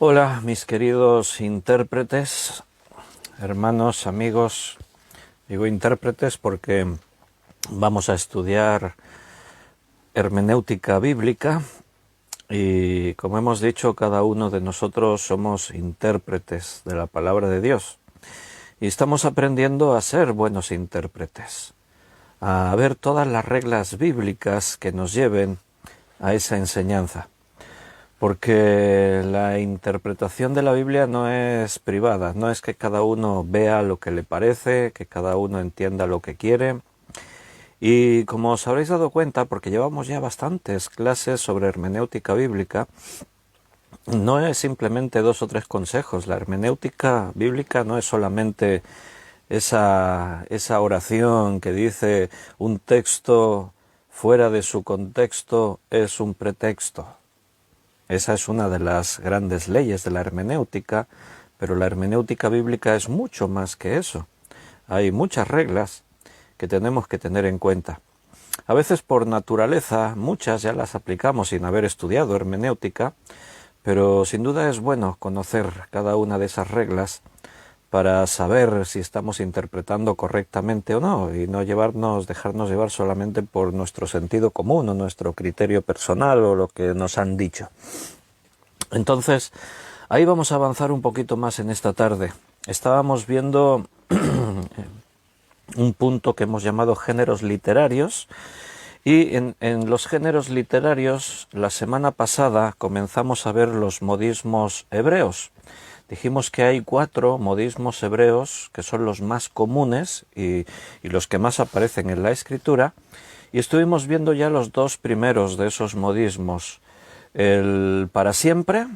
Hola, mis queridos intérpretes, hermanos, amigos. Digo intérpretes porque vamos a estudiar hermenéutica bíblica y, como hemos dicho, cada uno de nosotros somos intérpretes de la palabra de Dios. Y estamos aprendiendo a ser buenos intérpretes, a ver todas las reglas bíblicas que nos lleven a esa enseñanza. Porque la interpretación de la Biblia no es privada, no es que cada uno vea lo que le parece, que cada uno entienda lo que quiere. Y como os habréis dado cuenta, porque llevamos ya bastantes clases sobre hermenéutica bíblica, no es simplemente 2 o 3 consejos. La hermenéutica bíblica no es solamente esa oración que dice un texto fuera de su contexto es un pretexto. Esa es una de las grandes leyes de la hermenéutica, pero la hermenéutica bíblica es mucho más que eso. Hay muchas reglas que tenemos que tener en cuenta. A veces por naturaleza, muchas ya las aplicamos sin haber estudiado hermenéutica, pero sin duda es bueno conocer cada una de esas reglas para saber si estamos interpretando correctamente o no, y no dejarnos llevar solamente por nuestro sentido común o nuestro criterio personal o lo que nos han dicho. Entonces, ahí vamos a avanzar un poquito más en esta tarde. Estábamos viendo un punto que hemos llamado géneros literarios, y en los géneros literarios la semana pasada comenzamos a ver los modismos hebreos. Dijimos que hay 4 modismos hebreos que son los más comunes y los que más aparecen en la escritura, y estuvimos viendo ya los 2 primeros de esos modismos. El para siempre,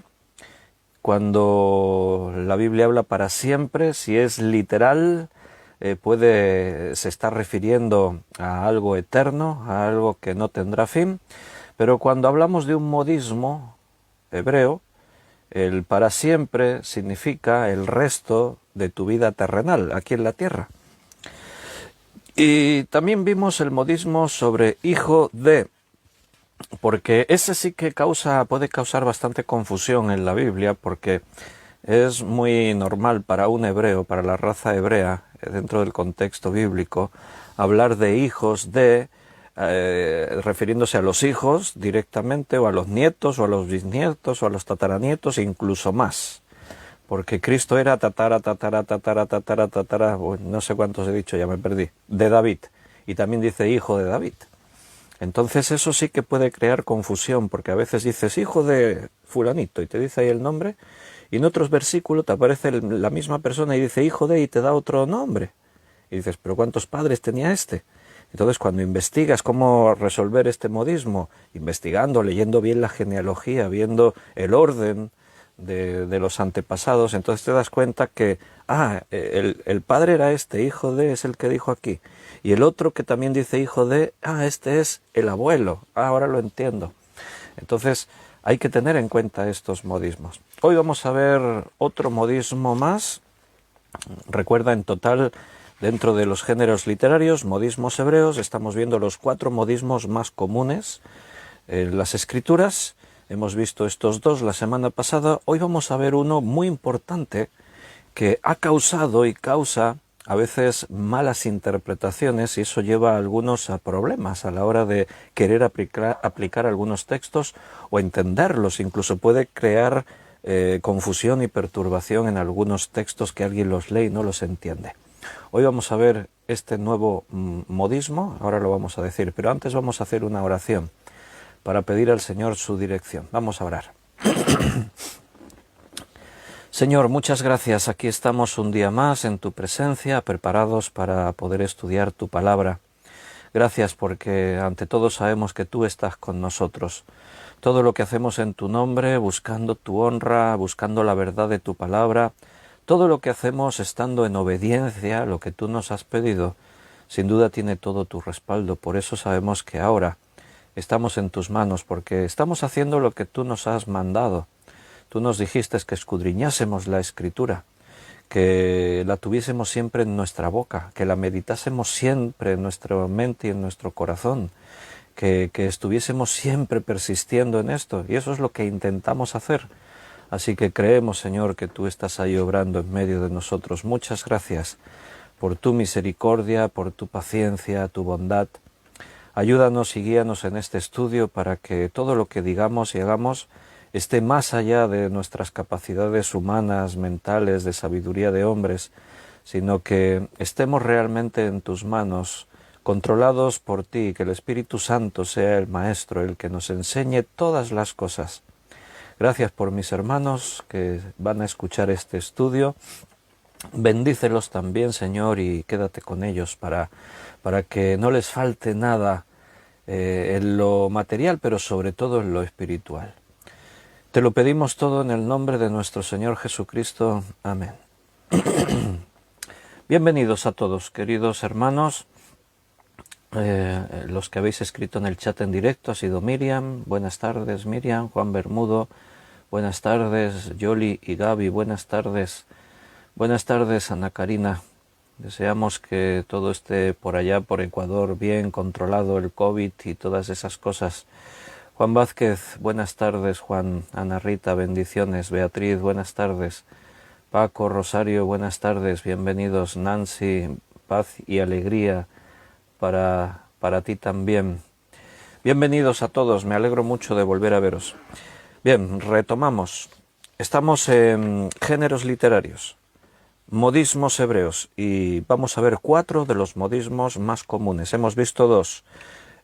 cuando la Biblia habla para siempre, si es literal, se está refiriendo a algo eterno, a algo que no tendrá fin, pero cuando hablamos de un modismo hebreo, el para siempre significa el resto de tu vida terrenal, aquí en la tierra. Y también vimos el modismo sobre hijo de, porque ese sí que puede causar bastante confusión en la Biblia, porque es muy normal para un hebreo, para la raza hebrea, dentro del contexto bíblico, hablar de hijos de, refiriéndose a los hijos directamente, o a los nietos, o a los bisnietos, o a los tataranietos, e incluso más. Porque Cristo era no sé cuántos he dicho, ya me perdí, de David. Y también dice hijo de David. Entonces eso sí que puede crear confusión, porque a veces dices hijo de fulanito y te dice ahí el nombre, y en otros versículos te aparece la misma persona y dice hijo de, y te da otro nombre. Y dices, pero ¿cuántos padres tenía este? Entonces cuando investigas cómo resolver este modismo, investigando, leyendo bien la genealogía, viendo el orden de los antepasados, entonces te das cuenta que el padre era este, hijo de es el que dijo aquí, y el otro que también dice hijo de, este es el abuelo, ahora lo entiendo. Entonces hay que tener en cuenta estos modismos. Hoy vamos a ver otro modismo más. Recuerda, en total, dentro de los géneros literarios, modismos hebreos, estamos viendo los 4 modismos más comunes en las escrituras. Hemos visto estos 2 la semana pasada. Hoy vamos a ver uno muy importante que ha causado y causa a veces malas interpretaciones, y eso lleva a algunos a problemas a la hora de querer aplicar algunos textos o entenderlos. Incluso puede crear confusión y perturbación en algunos textos que alguien los lee y no los entiende. Hoy vamos a ver este nuevo modismo, ahora lo vamos a decir, pero antes vamos a hacer una oración para pedir al Señor su dirección. Vamos a orar. Señor, muchas gracias. Aquí estamos un día más en tu presencia, preparados para poder estudiar tu palabra. Gracias porque ante todo sabemos que tú estás con nosotros. Todo lo que hacemos en tu nombre, buscando tu honra, buscando la verdad de tu palabra, todo lo que hacemos estando en obediencia a lo que tú nos has pedido, sin duda tiene todo tu respaldo. Por eso sabemos que ahora estamos en tus manos, porque estamos haciendo lo que tú nos has mandado. Tú nos dijiste que escudriñásemos la Escritura, que la tuviésemos siempre en nuestra boca, que la meditásemos siempre en nuestra mente y en nuestro corazón, que estuviésemos siempre persistiendo en esto. Y eso es lo que intentamos hacer Así que creemos, Señor, que tú estás ahí obrando en medio de nosotros. Muchas gracias por tu misericordia, por tu paciencia, tu bondad. Ayúdanos y guíanos en este estudio para que todo lo que digamos y hagamos esté más allá de nuestras capacidades humanas, mentales, de sabiduría de hombres, sino que estemos realmente en tus manos, controlados por ti, que el Espíritu Santo sea el Maestro, el que nos enseñe todas las cosas. Gracias por mis hermanos que van a escuchar este estudio. Bendícelos también, Señor, y quédate con ellos para que no les falte nada en lo material, pero sobre todo en lo espiritual. Te lo pedimos todo en el nombre de nuestro Señor Jesucristo. Amén. Bienvenidos a todos, queridos hermanos. Los que habéis escrito en el chat en directo ha sido Miriam. Buenas tardes, Miriam. Juan Bermudo. Buenas tardes, Yoli y Gaby. Buenas tardes. Buenas tardes, Ana Karina. Deseamos que todo esté por allá, por Ecuador, bien controlado el COVID y todas esas cosas. Juan Vázquez, buenas tardes. Juan, Ana Rita, bendiciones. Beatriz, buenas tardes. Paco, Rosario, buenas tardes. Bienvenidos. Nancy, paz y alegría para ti también. Bienvenidos a todos, me alegro mucho de volver a veros. Bien, retomamos. Estamos en géneros literarios, modismos hebreos, y vamos a ver 4 de los modismos más comunes. Hemos visto 2.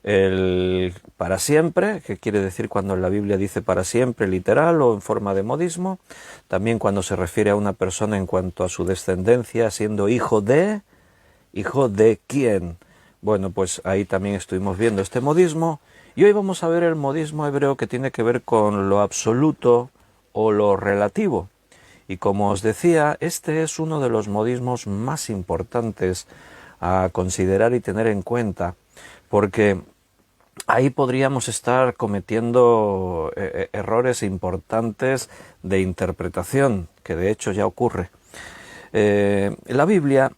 El para siempre, que quiere decir cuando la Biblia dice para siempre, literal o en forma de modismo. También cuando se refiere a una persona en cuanto a su descendencia, siendo hijo de quién. Bueno, pues ahí también estuvimos viendo este modismo, y hoy vamos a ver el modismo hebreo que tiene que ver con lo absoluto o lo relativo. Y como os decía, este es uno de los modismos más importantes a considerar y tener en cuenta, porque ahí podríamos estar cometiendo errores importantes de interpretación, que de hecho ya ocurre. La Biblia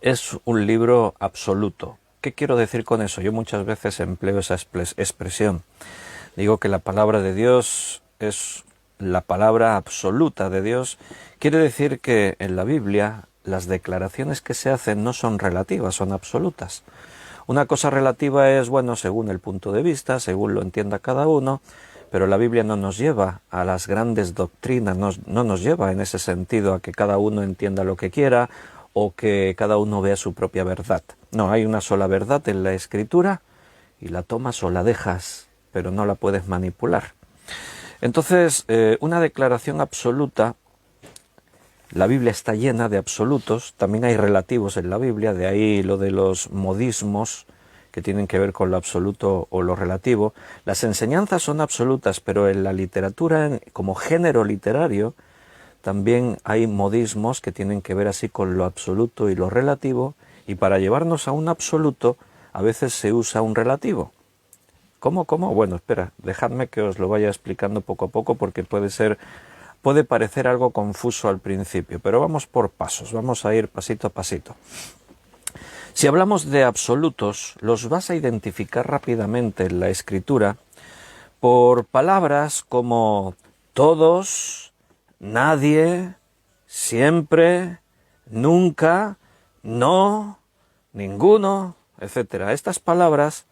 es un libro absoluto. ¿Qué quiero decir con eso? Yo muchas veces empleo esa expresión. Digo que la palabra de Dios es la palabra absoluta de Dios. Quiere decir que en la Biblia las declaraciones que se hacen no son relativas, son absolutas. Una cosa relativa es, bueno, según el punto de vista, según lo entienda cada uno, pero la Biblia no nos lleva a las grandes doctrinas, no nos lleva en ese sentido a que cada uno entienda lo que quiera o que cada uno vea su propia verdad. No, hay una sola verdad en la Escritura y la tomas o la dejas, pero no la puedes manipular. Entonces, una declaración absoluta, la Biblia está llena de absolutos, también hay relativos en la Biblia, de ahí lo de los modismos que tienen que ver con lo absoluto o lo relativo. Las enseñanzas son absolutas, pero en la literatura, como género literario, también hay modismos que tienen que ver así con lo absoluto y lo relativo, y para llevarnos a un absoluto a veces se usa un relativo. ¿Cómo? Bueno, espera, dejadme que os lo vaya explicando poco a poco porque puede parecer algo confuso al principio, pero vamos por pasos, vamos a ir pasito a pasito. Si hablamos de absolutos, los vas a identificar rápidamente en la Escritura por palabras como todos, nadie, siempre, nunca, no, ninguno, etc. Estas palabras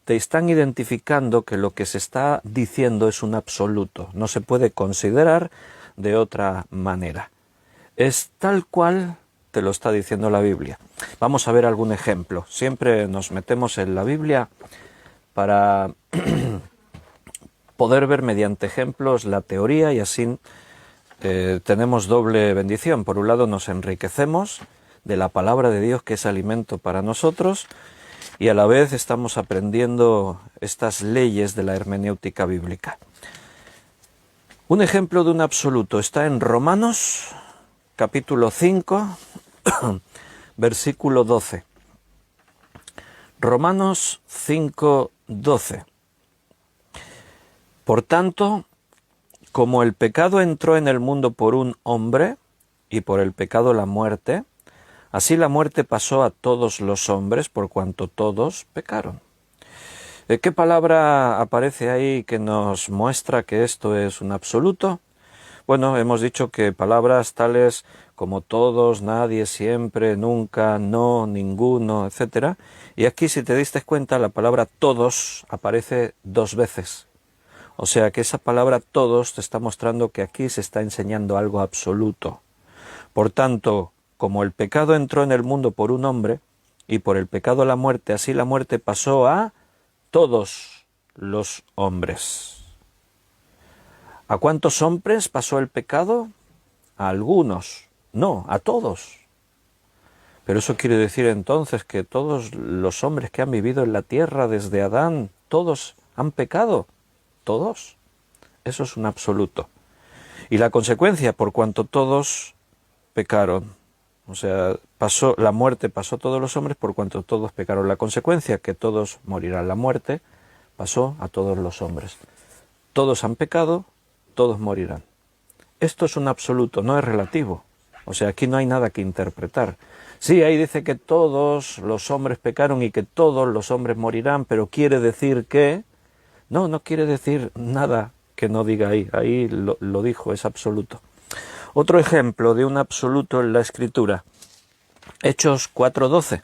te están identificando que lo que se está diciendo es un absoluto, no se puede considerar de otra manera. Es tal cual te lo está diciendo la Biblia. Vamos a ver algún ejemplo. Siempre nos metemos en la Biblia para poder ver mediante ejemplos la teoría, y así tenemos doble bendición. Por un lado nos enriquecemos de la palabra de Dios, que es alimento para nosotros, y a la vez estamos aprendiendo estas leyes de la hermenéutica bíblica. Un ejemplo de un absoluto está en Romanos, capítulo 5, versículo 12. Romanos 5, 12. Por tanto, como el pecado entró en el mundo por un hombre, y por el pecado la muerte, así la muerte pasó a todos los hombres por cuanto todos pecaron. ¿Qué palabra aparece ahí que nos muestra que esto es un absoluto? Bueno, hemos dicho que palabras tales como todos, nadie, siempre, nunca, no, ninguno, etcétera. Y aquí, si te diste cuenta, la palabra todos aparece 2 veces. O sea que esa palabra todos te está mostrando que aquí se está enseñando algo absoluto. Por tanto, como el pecado entró en el mundo por un hombre, y por el pecado la muerte, así la muerte pasó a todos los hombres. ¿A cuántos hombres pasó el pecado? A algunos, no, a todos. Pero eso quiere decir entonces que todos los hombres que han vivido en la tierra desde Adán, todos han pecado. ¿Todos? Eso es un absoluto. Y la consecuencia, por cuanto todos pecaron, o sea, la muerte pasó a todos los hombres por cuanto todos pecaron. La consecuencia, que todos morirán. La muerte pasó a todos los hombres. Todos han pecado, todos morirán. Esto es un absoluto, no es relativo. O sea, aquí no hay nada que interpretar. Sí, ahí dice que todos los hombres pecaron y que todos los hombres morirán, pero quiere decir que... No, no quiere decir nada que no diga ahí. Ahí lo dijo, es absoluto. Otro ejemplo de un absoluto en la Escritura. Hechos 4:12.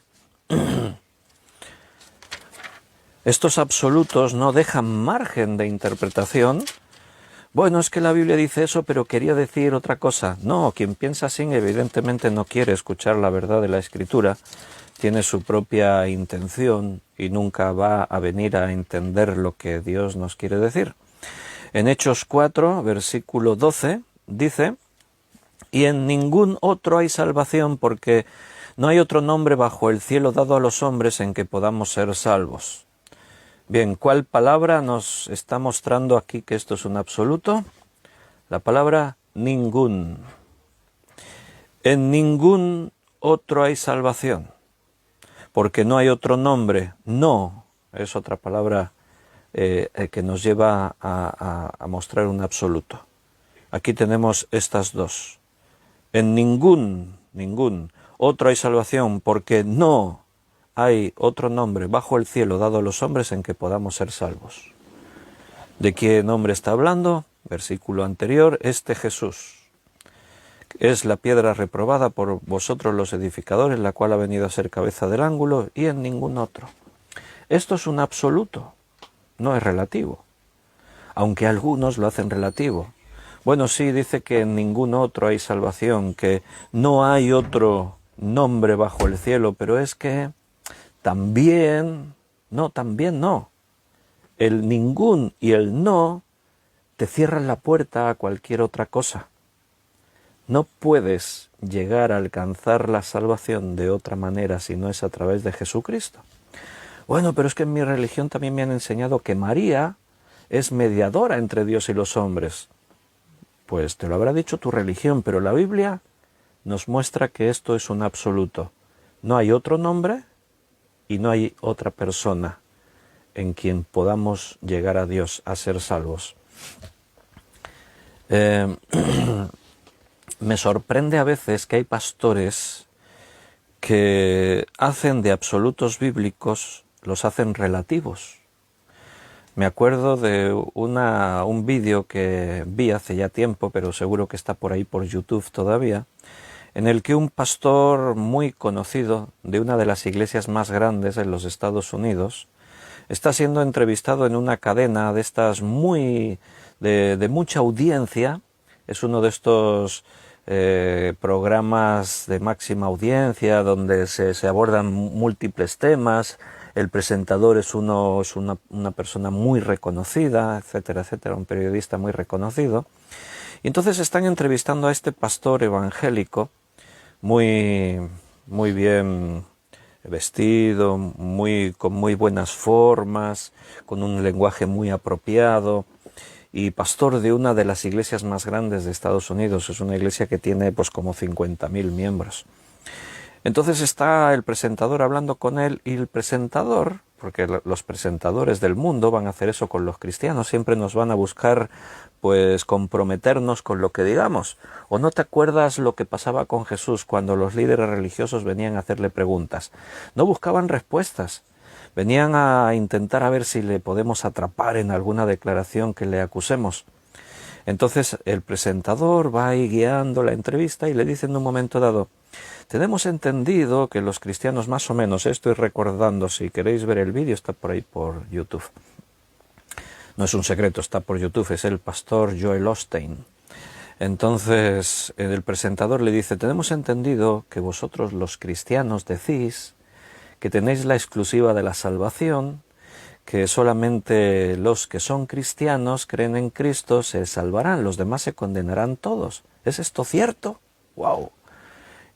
Estos absolutos no dejan margen de interpretación. Bueno, es que la Biblia dice eso, pero quería decir otra cosa. No, quien piensa así evidentemente no quiere escuchar la verdad de la Escritura, tiene su propia intención y nunca va a venir a entender lo que Dios nos quiere decir. En Hechos 4, versículo 12, dice: y en ningún otro hay salvación, porque no hay otro nombre bajo el cielo dado a los hombres en que podamos ser salvos. Bien, ¿cuál palabra nos está mostrando aquí que esto es un absoluto? La palabra ningún. En ningún otro hay salvación, porque no hay otro nombre. No es otra palabra que nos lleva a mostrar un absoluto. Aquí tenemos estas dos. En ningún otro hay salvación, porque no hay otro nombre bajo el cielo dado a los hombres en que podamos ser salvos. ¿De qué nombre está hablando? Versículo anterior, Jesús. Es la piedra reprobada por vosotros los edificadores, la cual ha venido a ser cabeza del ángulo, y en ningún otro. Esto es un absoluto, no es relativo, aunque algunos lo hacen relativo. Bueno, sí, dice que en ningún otro hay salvación, que no hay otro nombre bajo el cielo, pero es que también no. El ningún y el no te cierran la puerta a cualquier otra cosa. No puedes llegar a alcanzar la salvación de otra manera si no es a través de Jesucristo. Bueno, pero es que en mi religión también me han enseñado que María es mediadora entre Dios y los hombres. Pues te lo habrá dicho tu religión, pero la Biblia nos muestra que esto es un absoluto. No hay otro nombre y no hay otra persona en quien podamos llegar a Dios, a ser salvos. Me sorprende a veces que hay pastores que hacen de absolutos bíblicos, los hacen relativos. Me acuerdo de un vídeo que vi hace ya tiempo, pero seguro que está por ahí por YouTube todavía, en el que un pastor muy conocido de una de las iglesias más grandes en los Estados Unidos está siendo entrevistado en una cadena de estas de mucha audiencia. Es uno de estos programas de máxima audiencia donde se abordan múltiples temas. El presentador es una persona muy reconocida, etcétera, etcétera, un periodista muy reconocido. Y entonces están entrevistando a este pastor evangélico, muy bien vestido, con muy buenas formas, con un lenguaje muy apropiado, y pastor de una de las iglesias más grandes de Estados Unidos. Es una iglesia que tiene pues como 50.000 miembros. Entonces está el presentador hablando con él, y el presentador, porque los presentadores del mundo van a hacer eso con los cristianos, siempre nos van a buscar pues comprometernos con lo que digamos. ¿O no te acuerdas lo que pasaba con Jesús cuando los líderes religiosos venían a hacerle preguntas? No buscaban respuestas, Venían a intentar a ver si le podemos atrapar en alguna declaración que le acusemos. Entonces el presentador va ahí guiando la entrevista y le dice en un momento dado: tenemos entendido que los cristianos, más o menos, estoy recordando, si queréis ver el vídeo está por ahí por YouTube. No es un secreto, está por YouTube, es el pastor Joel Osteen. Entonces el presentador le dice: tenemos entendido que vosotros los cristianos decís que tenéis la exclusiva de la salvación, que solamente los que son cristianos, creen en Cristo, se salvarán, los demás se condenarán todos. ¿Es esto cierto? ¡Wow!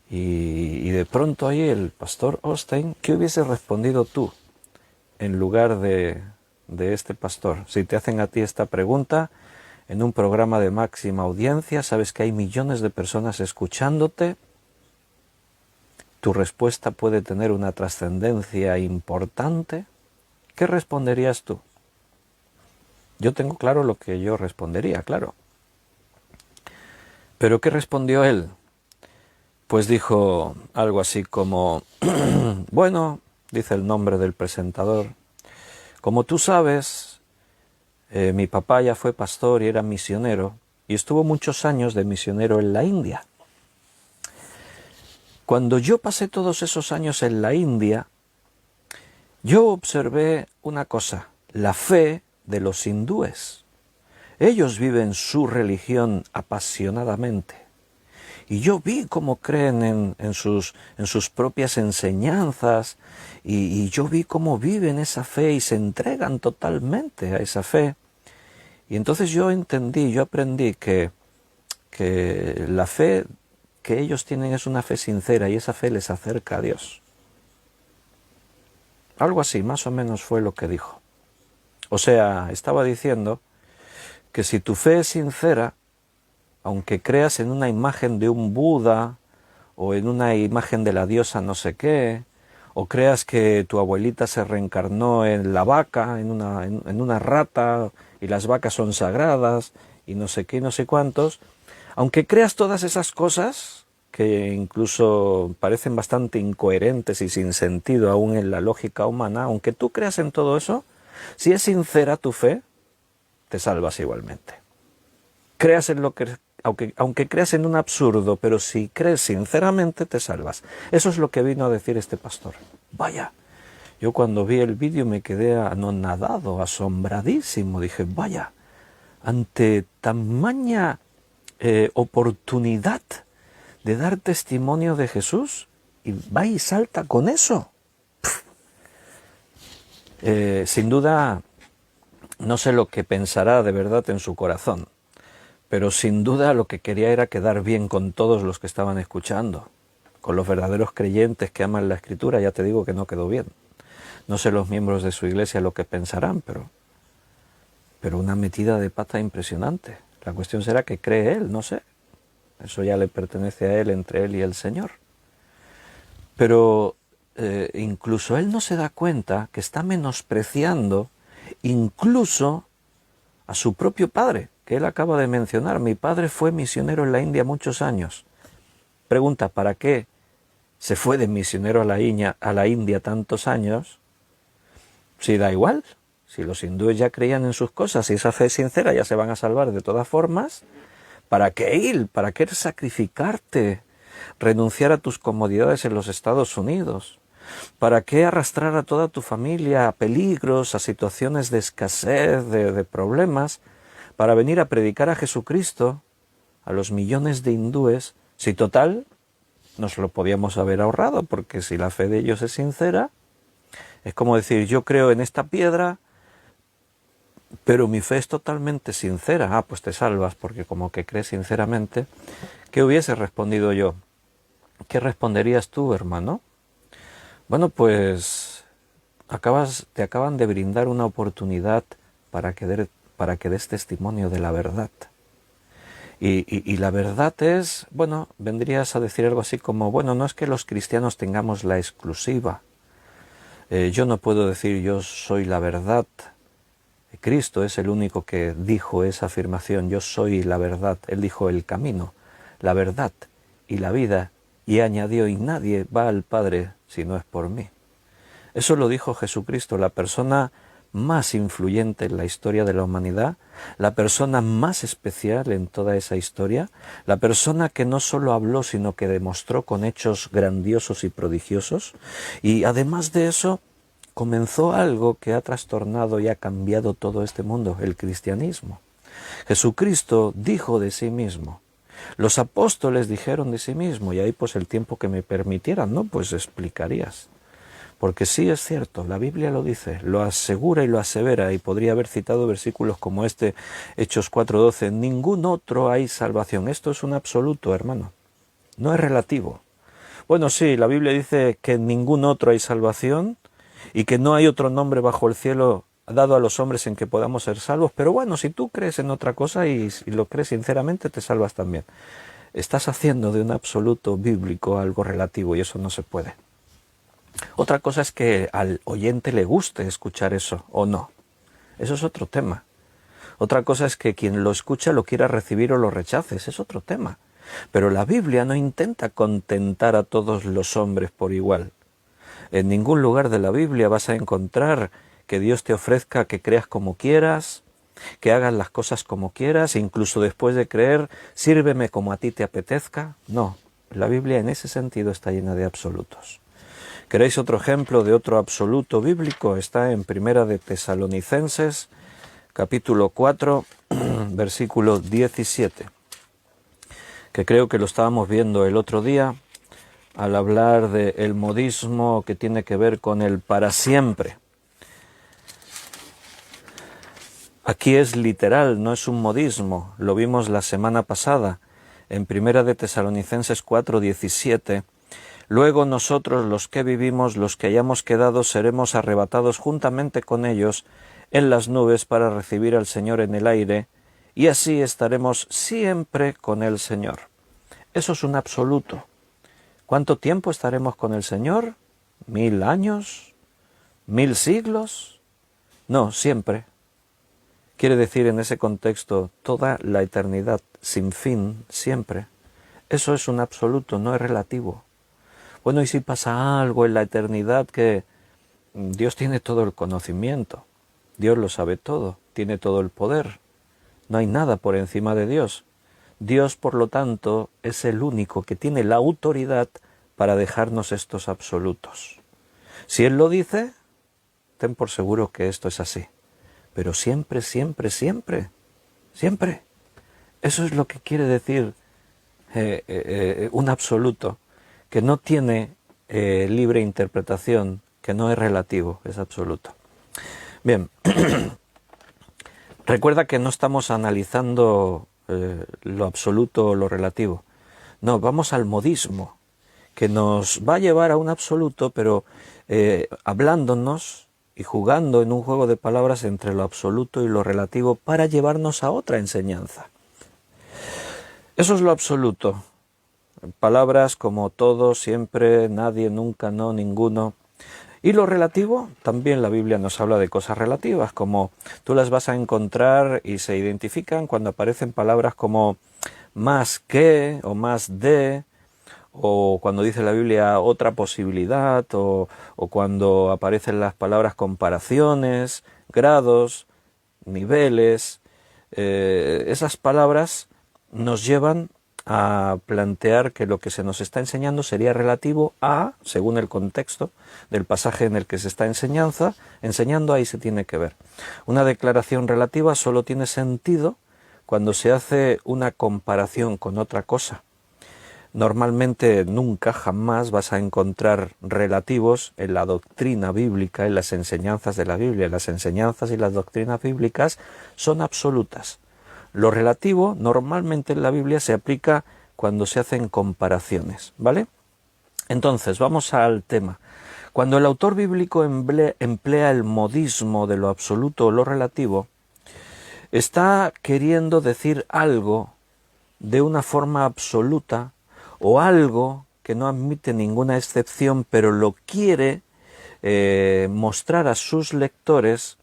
Y de pronto ahí el pastor Osteen, ¿qué hubiese respondido tú en lugar de este pastor? Si te hacen a ti esta pregunta en un programa de máxima audiencia, sabes que hay millones de personas escuchándote, tu respuesta puede tener una trascendencia importante. ¿Qué responderías tú? Yo tengo claro lo que yo respondería, claro. ¿Pero qué respondió él? Pues dijo algo así como: bueno, dice el nombre del presentador, como tú sabes, mi papá ya fue pastor y era misionero, y estuvo muchos años de misionero en la India. Cuando yo pasé todos esos años en la India, yo observé una cosa: la fe de los hindúes. Ellos viven su religión apasionadamente. Y yo vi cómo creen en sus propias enseñanzas, y yo vi cómo viven esa fe y se entregan totalmente a esa fe. Y entonces yo entendí, yo aprendí que la fe que ellos tienen es una fe sincera, y esa fe les acerca a Dios. Algo así, más o menos fue lo que dijo. O sea, estaba diciendo que si tu fe es sincera, aunque creas en una imagen de un Buda, o en una imagen de la diosa no sé qué, o creas que tu abuelita se reencarnó en la vaca, en una rata, y las vacas son sagradas, y no sé qué, y no sé cuántos, aunque creas todas esas cosas, que incluso parecen bastante incoherentes y sin sentido aún en la lógica humana, aunque tú creas en todo eso, si es sincera tu fe, te salvas igualmente. Creas en lo que, aunque creas en un absurdo, pero si crees sinceramente, te salvas. Eso es lo que vino a decir este pastor. Vaya, yo cuando vi el vídeo me quedé anonadado, asombradísimo. Dije, vaya, ante tamaña oportunidad de dar testimonio de Jesús, y va y salta con eso. Sin duda, no sé lo que pensará de verdad en su corazón, pero sin duda lo que quería era quedar bien con todos los que estaban escuchando, con los verdaderos creyentes que aman la Escritura. Ya te digo que no quedó bien. No sé los miembros de su iglesia lo que pensarán, pero una metida de pata impresionante. La cuestión será que cree él, no sé. Eso ya le pertenece a él, entre él y el Señor. Pero incluso él no se da cuenta que está menospreciando incluso a su propio padre, que él acaba de mencionar. Mi padre fue misionero en la India muchos años. Pregunta, ¿para qué se fue de misionero a la India tantos años? Si da igual, si los hindúes ya creían en sus cosas y esa fe es sincera, ya se van a salvar de todas formas. ¿Para qué ir? ¿Para qué sacrificarte? Renunciar a tus comodidades en los Estados Unidos. ¿Para qué arrastrar a toda tu familia a peligros, a situaciones de escasez, de problemas, para venir a predicar a Jesucristo a los millones de hindúes? Si total, nos lo podíamos haber ahorrado, porque si la fe de ellos es sincera, es como decir, yo creo en esta piedra, pero mi fe es totalmente sincera. Ah, pues te salvas, porque como que crees sinceramente. ¿Qué hubiese respondido yo? ¿Qué responderías tú, hermano? Bueno, pues te acaban de brindar una oportunidad para que des testimonio de la verdad. Y la verdad es, bueno, vendrías a decir algo así como, bueno, no es que los cristianos tengamos la exclusiva. Yo no puedo decir yo soy la verdad. Cristo es el único que dijo esa afirmación, yo soy la verdad. Él dijo el camino, la verdad y la vida, y añadió, y nadie va al Padre si no es por mí. Eso lo dijo Jesucristo, la persona más influyente en la historia de la humanidad, la persona más especial en toda esa historia, la persona que no solo habló, sino que demostró con hechos grandiosos y prodigiosos, y además de eso, comenzó algo que ha trastornado y ha cambiado todo este mundo, el cristianismo. Jesucristo dijo de sí mismo, los apóstoles dijeron de sí mismo, y ahí pues el tiempo que me permitieran, ¿no? Pues explicarías. Porque sí es cierto, la Biblia lo dice, lo asegura y lo asevera, y podría haber citado versículos como este, Hechos 4:12, en ningún otro hay salvación. Esto es un absoluto, hermano, no es relativo. Bueno, sí, la Biblia dice que en ningún otro hay salvación y que no hay otro nombre bajo el cielo dado a los hombres en que podamos ser salvos, pero bueno, si tú crees en otra cosa y lo crees sinceramente, te salvas también. Estás haciendo de un absoluto bíblico algo relativo y eso no se puede. Otra cosa es que al oyente le guste escuchar eso o no. Eso es otro tema. Otra cosa es que quien lo escucha lo quiera recibir o lo rechace. Ese es otro tema. Pero la Biblia no intenta contentar a todos los hombres por igual. En ningún lugar de la Biblia vas a encontrar que Dios te ofrezca que creas como quieras, que hagas las cosas como quieras, incluso después de creer, sírveme como a ti te apetezca. No, la Biblia en ese sentido está llena de absolutos. ¿Queréis otro ejemplo de otro absoluto bíblico? Está en Primera de Tesalonicenses, capítulo 4, versículo 17, que creo que lo estábamos viendo el otro día al hablar del modismo que tiene que ver con el para siempre. Aquí es literal, no es un modismo, lo vimos la semana pasada en Primera de Tesalonicenses 4, 17. Luego nosotros, los que vivimos, los que hayamos quedado, seremos arrebatados juntamente con ellos en las nubes para recibir al Señor en el aire, y así estaremos siempre con el Señor. Eso es un absoluto. ¿Cuánto tiempo estaremos con el Señor? ¿1000 años? ¿1000 siglos? No, siempre. Quiere decir en ese contexto toda la eternidad, sin fin, siempre. Eso es un absoluto, no es relativo. Bueno, ¿y si pasa algo en la eternidad que Dios tiene todo el conocimiento? Dios lo sabe todo, tiene todo el poder. No hay nada por encima de Dios. Dios, por lo tanto, es el único que tiene la autoridad para dejarnos estos absolutos. Si Él lo dice, ten por seguro que esto es así. Pero siempre, siempre, siempre, siempre. Eso es lo que quiere decir un absoluto, que no tiene libre interpretación, que no es relativo, es absoluto. Bien, recuerda que no estamos analizando lo absoluto o lo relativo. No, vamos al modismo, que nos va a llevar a un absoluto, pero hablándonos y jugando en un juego de palabras entre lo absoluto y lo relativo para llevarnos a otra enseñanza. Eso es lo absoluto. Palabras como todo, siempre, nadie, nunca, no, ninguno. Y lo relativo, también la Biblia nos habla de cosas relativas, como tú las vas a encontrar y se identifican cuando aparecen palabras como más que o más de, o cuando dice la Biblia otra posibilidad, o cuando aparecen las palabras comparaciones, grados, niveles. Esas palabras nos llevan a plantear que lo que se nos está enseñando sería relativo a, según el contexto del pasaje en el que se está enseñando, ahí se tiene que ver. Una declaración relativa solo tiene sentido cuando se hace una comparación con otra cosa. Normalmente nunca, jamás vas a encontrar relativos en la doctrina bíblica, en las enseñanzas de la Biblia. Las enseñanzas y las doctrinas bíblicas son absolutas. Lo relativo normalmente en la Biblia se aplica cuando se hacen comparaciones, ¿vale? Entonces, vamos al tema. Cuando el autor bíblico emplea el modismo de lo absoluto o lo relativo, está queriendo decir algo de una forma absoluta o algo que no admite ninguna excepción, pero lo quiere mostrar a sus lectores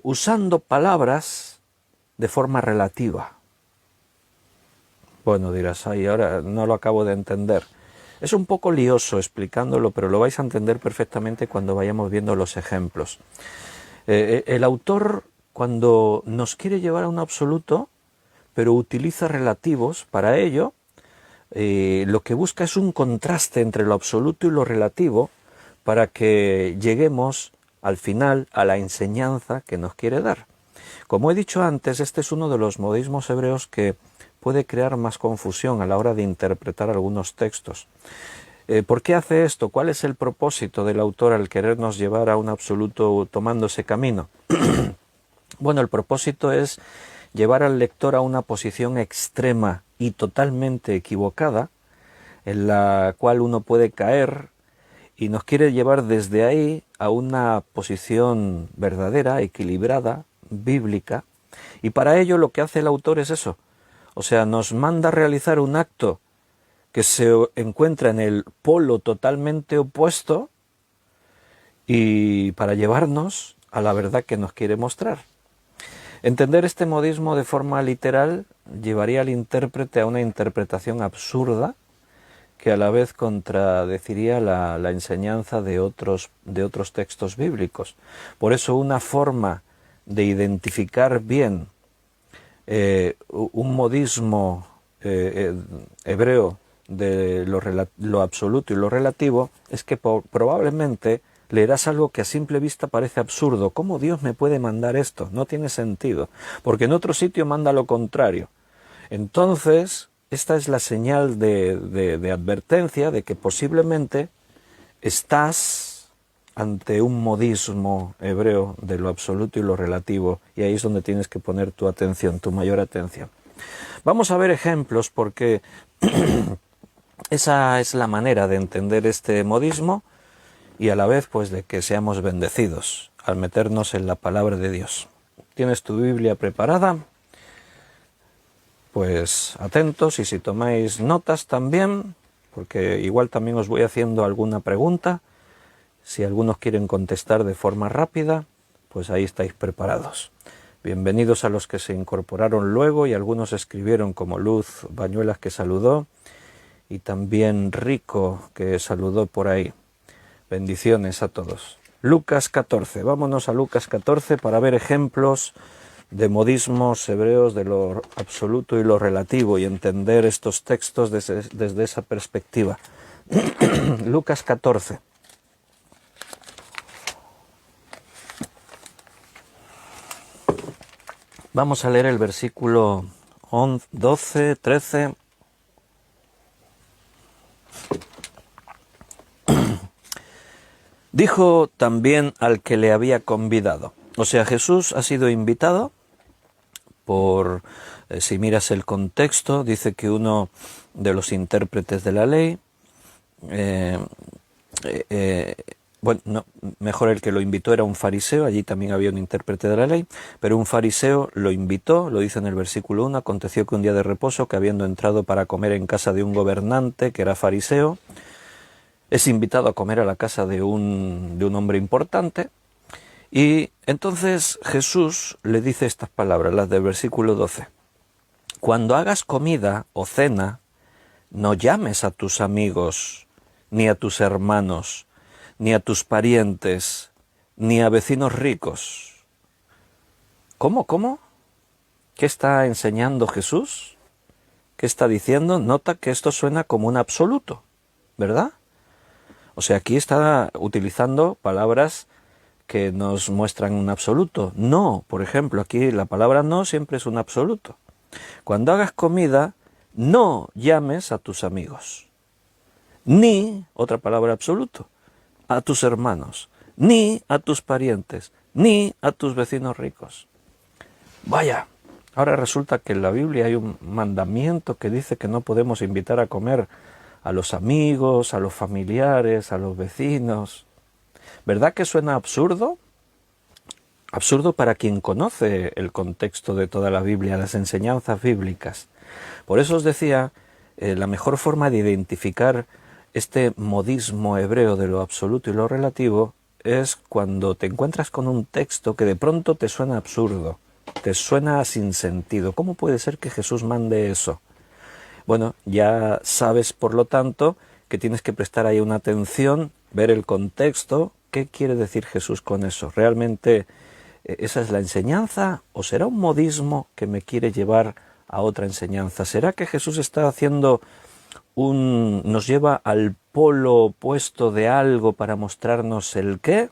usando palabras de forma relativa. Bueno, dirás, ay, ahora no lo acabo de entender. Es un poco lioso explicándolo, pero lo vais a entender perfectamente cuando vayamos viendo los ejemplos. El autor, cuando nos quiere llevar a un absoluto, pero utiliza relativos para ello, lo que busca es un contraste entre lo absoluto y lo relativo para que lleguemos al final a la enseñanza que nos quiere dar. Como he dicho antes, este es uno de los modismos hebreos que puede crear más confusión a la hora de interpretar algunos textos. ¿Por qué hace esto? ¿Cuál es el propósito del autor al querernos llevar a un absoluto tomando ese camino? Bueno, el propósito es llevar al lector a una posición extrema y totalmente equivocada, en la cual uno puede caer, y nos quiere llevar desde ahí a una posición verdadera, equilibrada, bíblica, y para ello lo que hace el autor es eso, o sea, nos manda a realizar un acto que se encuentra en el polo totalmente opuesto y para llevarnos a la verdad que nos quiere mostrar. Entender este modismo de forma literal llevaría al intérprete a una interpretación absurda que a la vez contradeciría la enseñanza de otros textos bíblicos. Por eso una forma de identificar bien un modismo hebreo de lo absoluto y lo relativo es que probablemente leerás algo que a simple vista parece absurdo. ¿Cómo Dios me puede mandar esto? No tiene sentido, porque en otro sitio manda lo contrario. Entonces, esta es la señal de advertencia de que posiblemente estás ante un modismo hebreo de lo absoluto y lo relativo, y ahí es donde tienes que poner tu atención, tu mayor atención. Vamos a ver ejemplos porque esa es la manera de entender este modismo y a la vez pues de que seamos bendecidos al meternos en la palabra de Dios. ¿Tienes tu Biblia preparada? Pues atentos, y si tomáis notas también, porque igual también os voy haciendo alguna pregunta, si algunos quieren contestar de forma rápida, pues ahí estáis preparados. Bienvenidos a los que se incorporaron luego, y algunos escribieron, como Luz Bañuelas, que saludó, y también Rico, que saludó por ahí. Bendiciones a todos. Lucas 14, vámonos a Lucas 14 para ver ejemplos de modismos hebreos de lo absoluto y lo relativo y entender estos textos desde esa perspectiva. Lucas 14. Vamos a leer el versículo 12, 13. Dijo también al que le había convidado. O sea, Jesús ha sido invitado por, si miras el contexto, dice que uno de los intérpretes de la ley, bueno, no, mejor el que lo invitó era un fariseo, allí también había un intérprete de la ley, pero un fariseo lo invitó, lo dice en el versículo 1, aconteció que un día de reposo, que habiendo entrado para comer en casa de un gobernante que era fariseo, es invitado a comer a la casa de un hombre importante, y entonces Jesús le dice estas palabras, las del versículo 12. Cuando hagas comida o cena, no llames a tus amigos, ni a tus hermanos, ni a tus parientes, ni a vecinos ricos. ¿Cómo? ¿Qué está enseñando Jesús? ¿Qué está diciendo? Nota que esto suena como un absoluto, ¿verdad? O sea, aquí está utilizando palabras que nos muestran un absoluto. No, por ejemplo, aquí la palabra no siempre es un absoluto. Cuando hagas comida, no llames a tus amigos, ni, otra palabra absoluto, a tus hermanos, ni a tus parientes, ni a tus vecinos ricos. Vaya, ahora resulta que en la Biblia hay un mandamiento que dice que no podemos invitar a comer a los amigos, a los familiares, a los vecinos. ¿Verdad que suena absurdo? Absurdo para quien conoce el contexto de toda la Biblia, las enseñanzas bíblicas. Por eso os decía, la mejor forma de identificar este modismo hebreo de lo absoluto y lo relativo es cuando te encuentras con un texto que de pronto te suena absurdo, te suena sin sentido. ¿Cómo puede ser que Jesús mande eso? Bueno, ya sabes, por lo tanto, que tienes que prestar ahí una atención, ver el contexto. ¿Qué quiere decir Jesús con eso? ¿Realmente esa es la enseñanza o será un modismo que me quiere llevar a otra enseñanza? ¿Será que Jesús está haciendo nos lleva al polo opuesto de algo para mostrarnos el qué?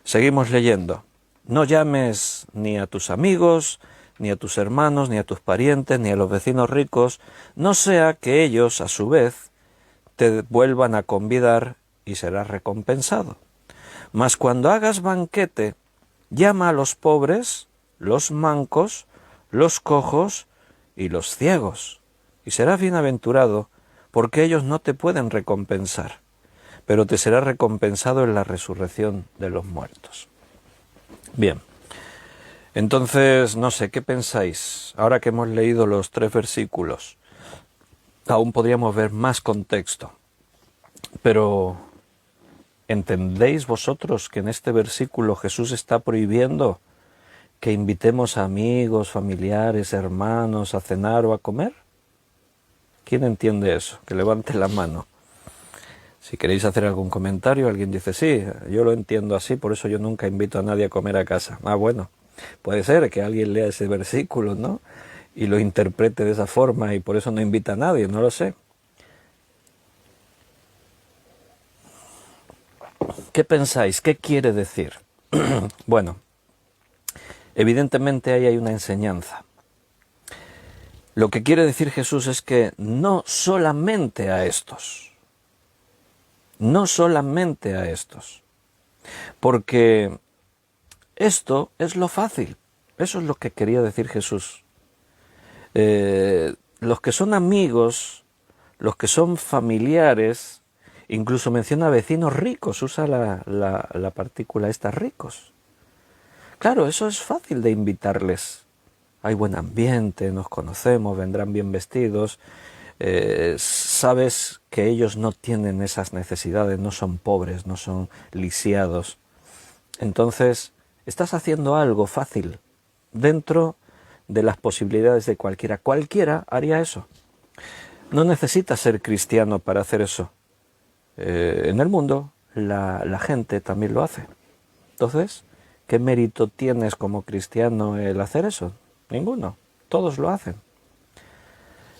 Seguimos leyendo. No llames ni a tus amigos, ni a tus hermanos, ni a tus parientes, ni a los vecinos ricos, no sea que ellos, a su vez, te vuelvan a convidar y serás recompensado. Mas cuando hagas banquete, llama a los pobres, los mancos, los cojos y los ciegos, y serás bienaventurado, porque ellos no te pueden recompensar, pero te será recompensado en la resurrección de los muertos. Bien, entonces, no sé, ¿qué pensáis? Ahora que hemos leído los 3 versículos, aún podríamos ver más contexto, pero ¿entendéis vosotros que en este versículo Jesús está prohibiendo que invitemos a amigos, familiares, hermanos a cenar o a comer? ¿Quién entiende eso? Que levante la mano. Si queréis hacer algún comentario, alguien dice, sí, yo lo entiendo así, por eso yo nunca invito a nadie a comer a casa. Ah, bueno, puede ser que alguien lea ese versículo, ¿no? Y lo interprete de esa forma y por eso no invita a nadie, no lo sé. ¿Qué pensáis? ¿Qué quiere decir? Bueno, evidentemente ahí hay una enseñanza. Lo que quiere decir Jesús es que no solamente a estos, porque esto es lo fácil, eso es lo que quería decir Jesús. Los que son amigos, los que son familiares, incluso menciona vecinos ricos, usa la partícula esta, ricos. Claro, eso es fácil de invitarles. Hay buen ambiente, nos conocemos, vendrán bien vestidos. Sabes que ellos no tienen esas necesidades, no son pobres, no son lisiados. Entonces, estás haciendo algo fácil dentro de las posibilidades de cualquiera. Cualquiera haría eso. No necesitas ser cristiano para hacer eso. En el mundo la gente también lo hace. Entonces, ¿qué mérito tienes como cristiano el hacer eso? Ninguno. Todos lo hacen.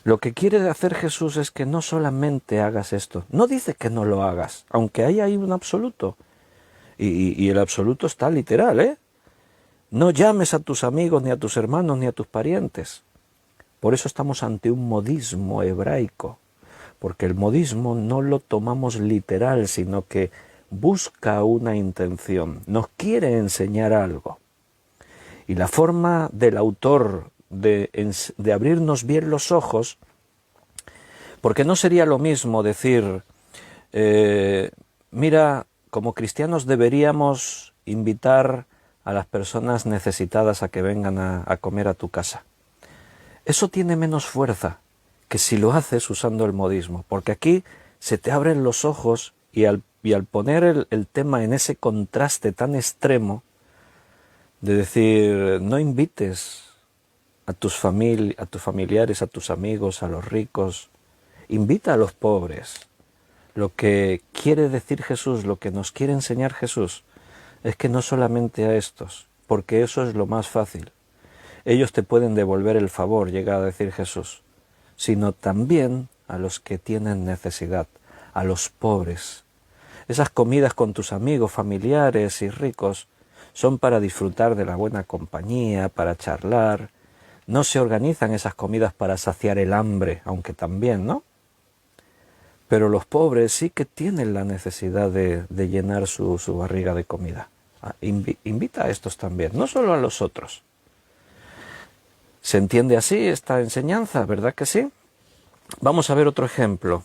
Lo que quiere hacer Jesús es que no solamente hagas esto. No dice que no lo hagas, aunque hay ahí un absoluto. Y el absoluto está literal, ¿eh? No llames a tus amigos, ni a tus hermanos, ni a tus parientes. Por eso estamos ante un modismo hebraico. Porque el modismo no lo tomamos literal, sino que busca una intención, nos quiere enseñar algo. Y la forma del autor de abrirnos bien los ojos, porque no sería lo mismo decir, mira, como cristianos deberíamos invitar a las personas necesitadas a que vengan a comer a tu casa. Eso tiene menos fuerza que si lo haces usando el modismo, porque aquí se te abren los ojos y al poner el tema en ese contraste tan extremo, de decir, no invites a tus familiares, a tus amigos, a los ricos, invita a los pobres. Lo que quiere decir Jesús, lo que nos quiere enseñar Jesús, es que no solamente a estos, porque eso es lo más fácil. Ellos te pueden devolver el favor, llega a decir Jesús, sino también a los que tienen necesidad, a los pobres. Esas comidas con tus amigos, familiares y ricos son para disfrutar de la buena compañía, para charlar. No se organizan esas comidas para saciar el hambre, aunque también, ¿no? Pero los pobres sí que tienen la necesidad de llenar su barriga de comida. Invita a estos también, no solo a los otros. ¿Se entiende así esta enseñanza? ¿Verdad que sí? Vamos a ver otro ejemplo.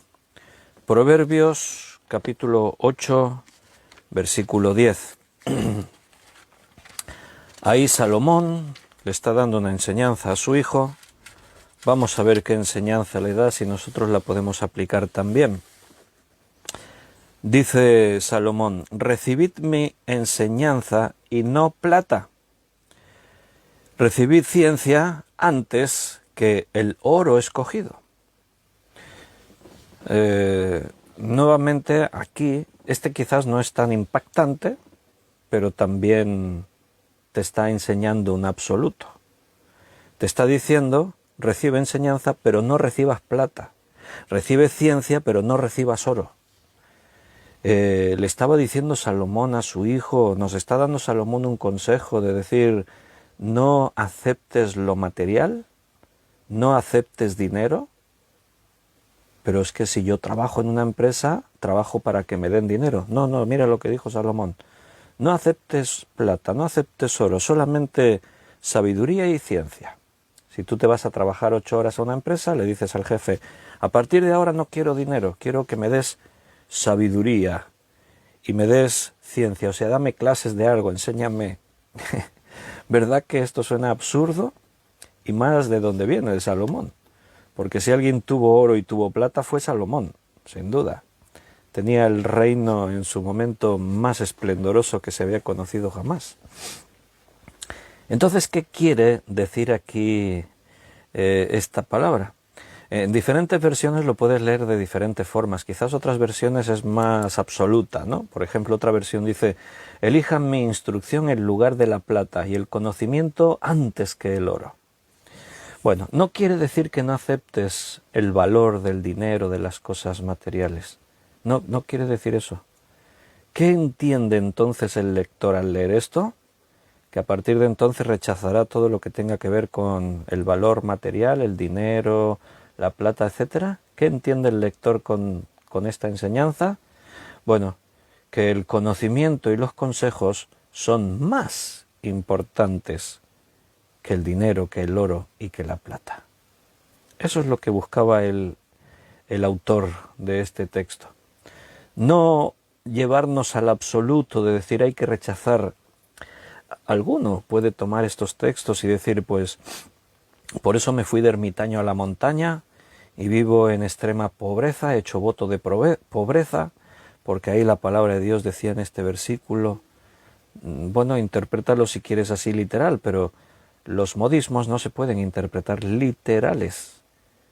Proverbios capítulo 8, versículo 10. Ahí Salomón le está dando una enseñanza a su hijo. Vamos a ver qué enseñanza le da, si nosotros la podemos aplicar también. Dice Salomón, recibid mi enseñanza y no plata. Recibid ciencia antes que el oro escogido. nuevamente aquí, este quizás no es tan impactante, pero también te está enseñando un absoluto. Te está diciendo, recibe enseñanza, pero no recibas plata. Recibe ciencia, pero no recibas oro. Le estaba diciendo Salomón a su hijo, nos está dando Salomón un consejo de decir, no aceptes lo material, no aceptes dinero, pero es que si yo trabajo en una empresa, trabajo para que me den dinero. No, mira lo que dijo Salomón. No aceptes plata, no aceptes oro, solamente sabiduría y ciencia. Si tú te vas a trabajar 8 horas a una empresa, le dices al jefe, a partir de ahora no quiero dinero, quiero que me des sabiduría y me des ciencia, o sea, dame clases de algo, enséñame. ¿Verdad que esto suena absurdo? Y más de dónde viene, de Salomón. Porque si alguien tuvo oro y tuvo plata fue Salomón, sin duda. Tenía el reino en su momento más esplendoroso que se había conocido jamás. Entonces, ¿qué quiere decir aquí esta palabra? En diferentes versiones lo puedes leer de diferentes formas. Quizás otras versiones es más absoluta, ¿no? Por ejemplo, otra versión dice, elijan mi instrucción en lugar de la plata y el conocimiento antes que el oro. Bueno, no quiere decir que no aceptes el valor del dinero, de las cosas materiales. No quiere decir eso. ¿Qué entiende entonces el lector al leer esto? Que a partir de entonces rechazará todo lo que tenga que ver con el valor material, el dinero, la plata, etcétera. ¿Qué entiende el lector con esta enseñanza? Bueno, que el conocimiento y los consejos son más importantes que el dinero, que el oro y que la plata. Eso es lo que buscaba el autor de este texto. No llevarnos al absoluto de decir hay que rechazar. Alguno puede tomar estos textos y decir, pues, por eso me fui de ermitaño a la montaña y vivo en extrema pobreza, he hecho voto de pobreza, porque ahí la palabra de Dios decía en este versículo, bueno, interprétalo si quieres así literal, pero los modismos no se pueden interpretar literales.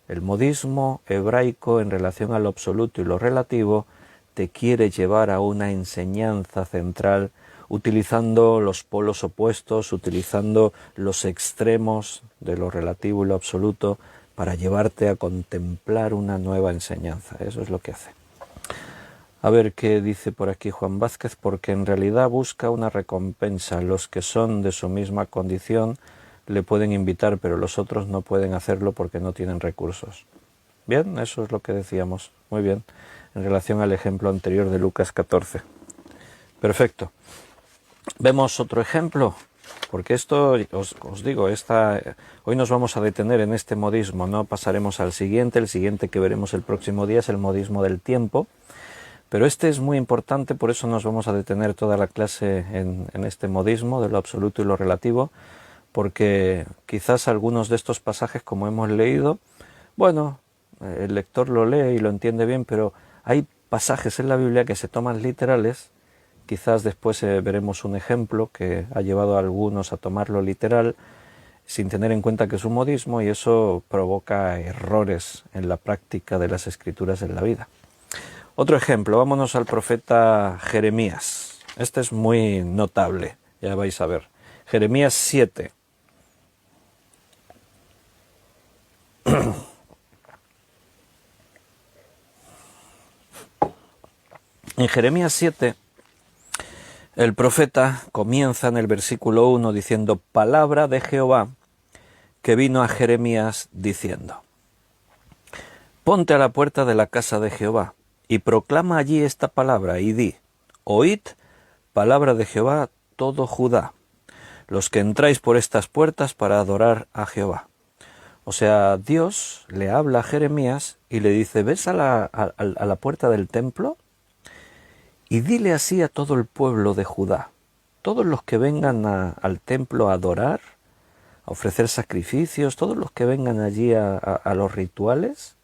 El modismo hebraico en relación a lo absoluto y lo relativo te quiere llevar a una enseñanza central utilizando los polos opuestos, utilizando los extremos de lo relativo y lo absoluto para llevarte a contemplar una nueva enseñanza. Eso es lo que hace. A ver qué dice por aquí Juan Vázquez, porque en realidad busca una recompensa. Los que son de su misma condición le pueden invitar, pero los otros no pueden hacerlo porque no tienen recursos. Bien, eso es lo que decíamos. Muy bien, en relación al ejemplo anterior de Lucas 14. Perfecto. Vemos otro ejemplo, porque esto, os digo, hoy nos vamos a detener en este modismo, no pasaremos al siguiente. El siguiente que veremos el próximo día es el modismo del tiempo, pero este es muy importante, por eso nos vamos a detener toda la clase en este modismo de lo absoluto y lo relativo, porque quizás algunos de estos pasajes, como hemos leído, bueno, el lector lo lee y lo entiende bien, pero hay pasajes en la Biblia que se toman literales. Quizás después veremos un ejemplo que ha llevado a algunos a tomarlo literal sin tener en cuenta que es un modismo, y eso provoca errores en la práctica de las escrituras en la vida. Otro ejemplo, vámonos al profeta Jeremías. Este es muy notable, ya vais a ver. Jeremías 7. En Jeremías 7, el profeta comienza en el versículo 1 diciendo, palabra de Jehová que vino a Jeremías diciendo, ponte a la puerta de la casa de Jehová y proclama allí esta palabra y di, oíd palabra de Jehová todo Judá, los que entráis por estas puertas para adorar a Jehová. O sea, Dios le habla a Jeremías y le dice, ves a la puerta del templo y dile así a todo el pueblo de Judá, todos los que vengan al templo a adorar, a ofrecer sacrificios, todos los que vengan allí a los rituales,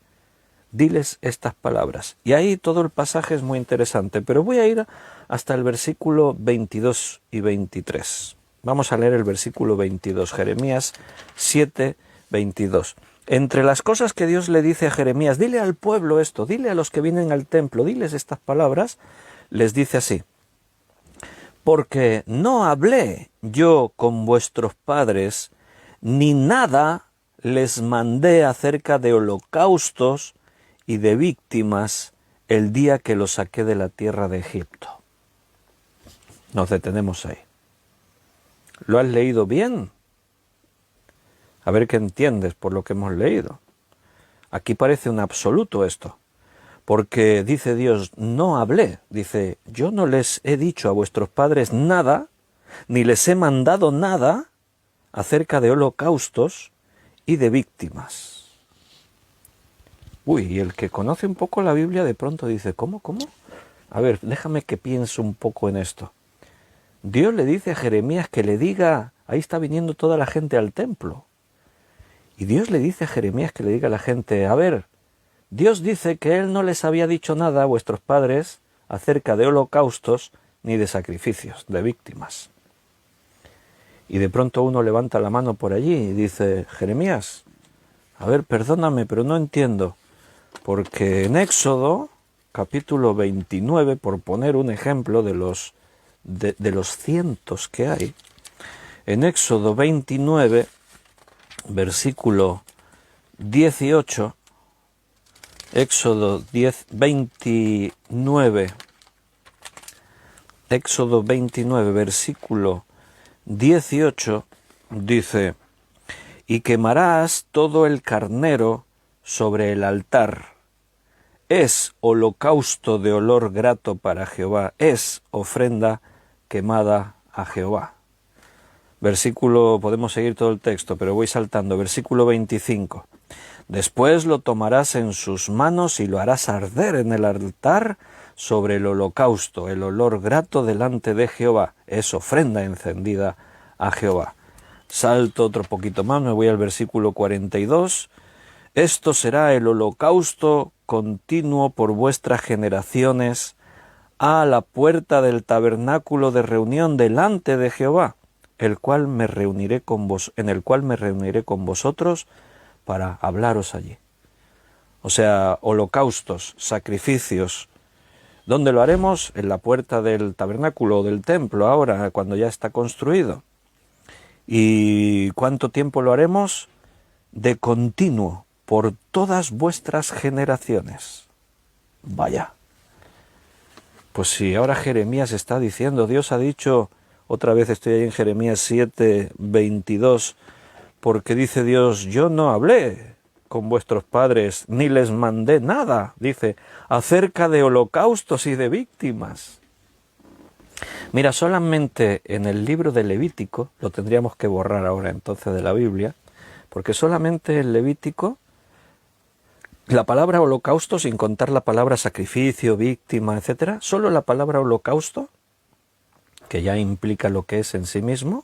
diles estas palabras. Y ahí todo el pasaje es muy interesante, pero voy a ir hasta el versículo 22 y 23. Vamos a leer el versículo 22, Jeremías 7, 22. Entre las cosas que Dios le dice a Jeremías, dile al pueblo esto, dile a los que vienen al templo, diles estas palabras, les dice así: porque no hablé yo con vuestros padres, ni nada les mandé acerca de holocaustos y de víctimas el día que los saqué de la tierra de Egipto. Nos detenemos ahí. ¿Lo has leído bien? A ver qué entiendes por lo que hemos leído. Aquí parece un absoluto esto, porque dice Dios, no hablé, dice, yo no les he dicho a vuestros padres nada, ni les he mandado nada acerca de holocaustos y de víctimas. Uy, y el que conoce un poco la Biblia de pronto dice, ¿cómo? A ver, déjame que piense un poco en esto. Dios le dice a Jeremías que le diga, ahí está viniendo toda la gente al templo. Y Dios le dice a Jeremías que le diga a la gente, a ver, Dios dice que Él no les había dicho nada a vuestros padres acerca de holocaustos ni de sacrificios, de víctimas. Y de pronto uno levanta la mano por allí y dice, Jeremías, a ver, perdóname, pero no entiendo, porque en Éxodo, capítulo 29, por poner un ejemplo de los cientos que hay, en Éxodo 29, versículo 18, Éxodo 29, versículo 18, dice, y quemarás todo el carnero sobre el altar. Es holocausto de olor grato para Jehová, es ofrenda quemada a Jehová. Versículo, podemos seguir todo el texto, pero voy saltando. Versículo 25. Después lo tomarás en sus manos y lo harás arder en el altar sobre el holocausto, el olor grato delante de Jehová. Es ofrenda encendida a Jehová. Salto otro poquito más, me voy al versículo 42. Esto será el holocausto continuo por vuestras generaciones a la puerta del tabernáculo de reunión delante de Jehová, en el cual me reuniré con vosotros para hablaros allí. O sea, holocaustos, sacrificios. ¿Dónde lo haremos? En la puerta del tabernáculo o del templo ahora, cuando ya está construido. ¿Y cuánto tiempo lo haremos? De continuo, por todas vuestras generaciones. Vaya. Pues si ahora Jeremías está diciendo, Dios ha dicho, otra vez estoy ahí en Jeremías 7, 22, porque dice Dios, yo no hablé con vuestros padres, ni les mandé nada, dice, acerca de holocaustos y de víctimas. Mira, solamente en el libro de Levítico, lo tendríamos que borrar ahora entonces de la Biblia, porque solamente en Levítico, la palabra holocausto, sin contar la palabra sacrificio, víctima, etcétera, solo la palabra holocausto, que ya implica lo que es en sí mismo,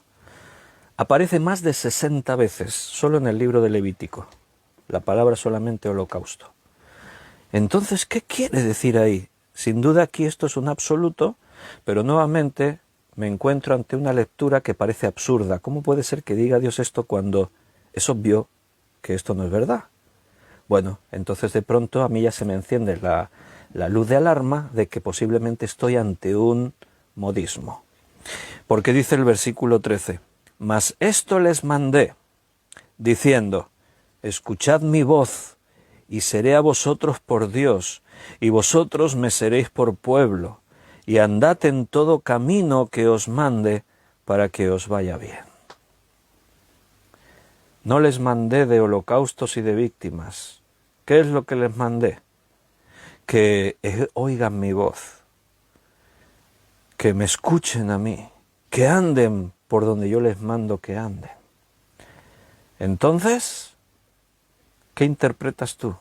aparece más de 60 veces, solo en el libro de Levítico, la palabra solamente holocausto. Entonces, ¿qué quiere decir ahí? Sin duda aquí esto es un absoluto, pero nuevamente me encuentro ante una lectura que parece absurda. ¿Cómo puede ser que diga Dios esto cuando es obvio que esto no es verdad? Bueno, entonces de pronto a mí ya se me enciende la luz de alarma de que posiblemente estoy ante un modismo. Porque dice el versículo 13, mas esto les mandé, diciendo, escuchad mi voz, y seré a vosotros por Dios, y vosotros me seréis por pueblo, y andad en todo camino que os mande, para que os vaya bien. No les mandé de holocaustos y de víctimas. ¿Qué es lo que les mandé? Que oigan mi voz, que me escuchen a mí, que anden por donde yo les mando que anden. Entonces, ¿qué interpretas tú?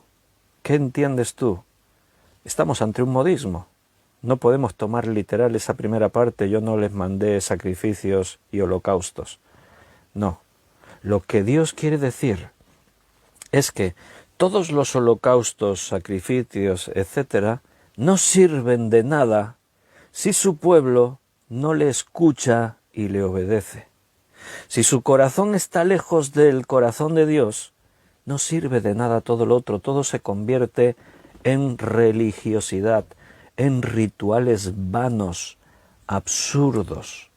¿Qué entiendes tú? Estamos ante un modismo. No podemos tomar literal esa primera parte, yo no les mandé sacrificios y holocaustos. No. Lo que Dios quiere decir es que todos los holocaustos, sacrificios, etcétera, no sirven de nada si su pueblo no le escucha y le obedece. Si su corazón está lejos del corazón de Dios, No sirve de nada todo lo otro, todo se convierte en religiosidad, en rituales vanos, absurdos.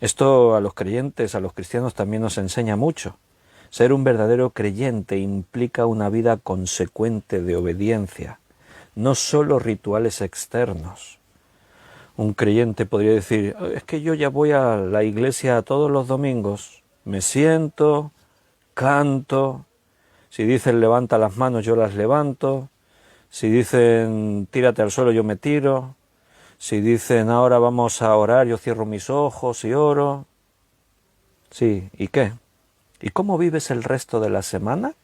Esto a los creyentes, a los cristianos también nos enseña mucho. Ser un verdadero creyente implica una vida consecuente de obediencia, no solo rituales externos. Un creyente podría decir, es que yo ya voy a la iglesia todos los domingos, me siento, canto, si dicen levanta las manos yo las levanto, si dicen tírate al suelo yo me tiro, si dicen ahora vamos a orar yo cierro mis ojos y oro. Sí, ¿y qué? ¿Y cómo vives el resto de la semana?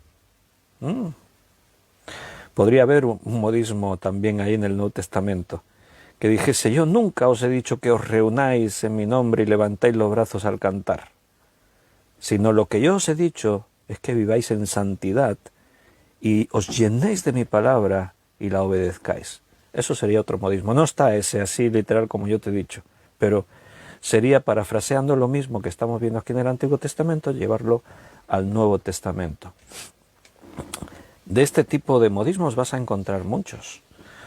Podría haber un modismo también ahí en el Nuevo Testamento, que dijese, yo nunca os he dicho que os reunáis en mi nombre y levantáis los brazos al cantar, sino lo que yo os he dicho es que viváis en santidad y os llenéis de mi palabra y la obedezcáis. Eso sería otro modismo. No está ese así literal como yo te he dicho, pero sería, parafraseando lo mismo que estamos viendo aquí en el Antiguo Testamento, llevarlo al Nuevo Testamento. De este tipo de modismos vas a encontrar muchos.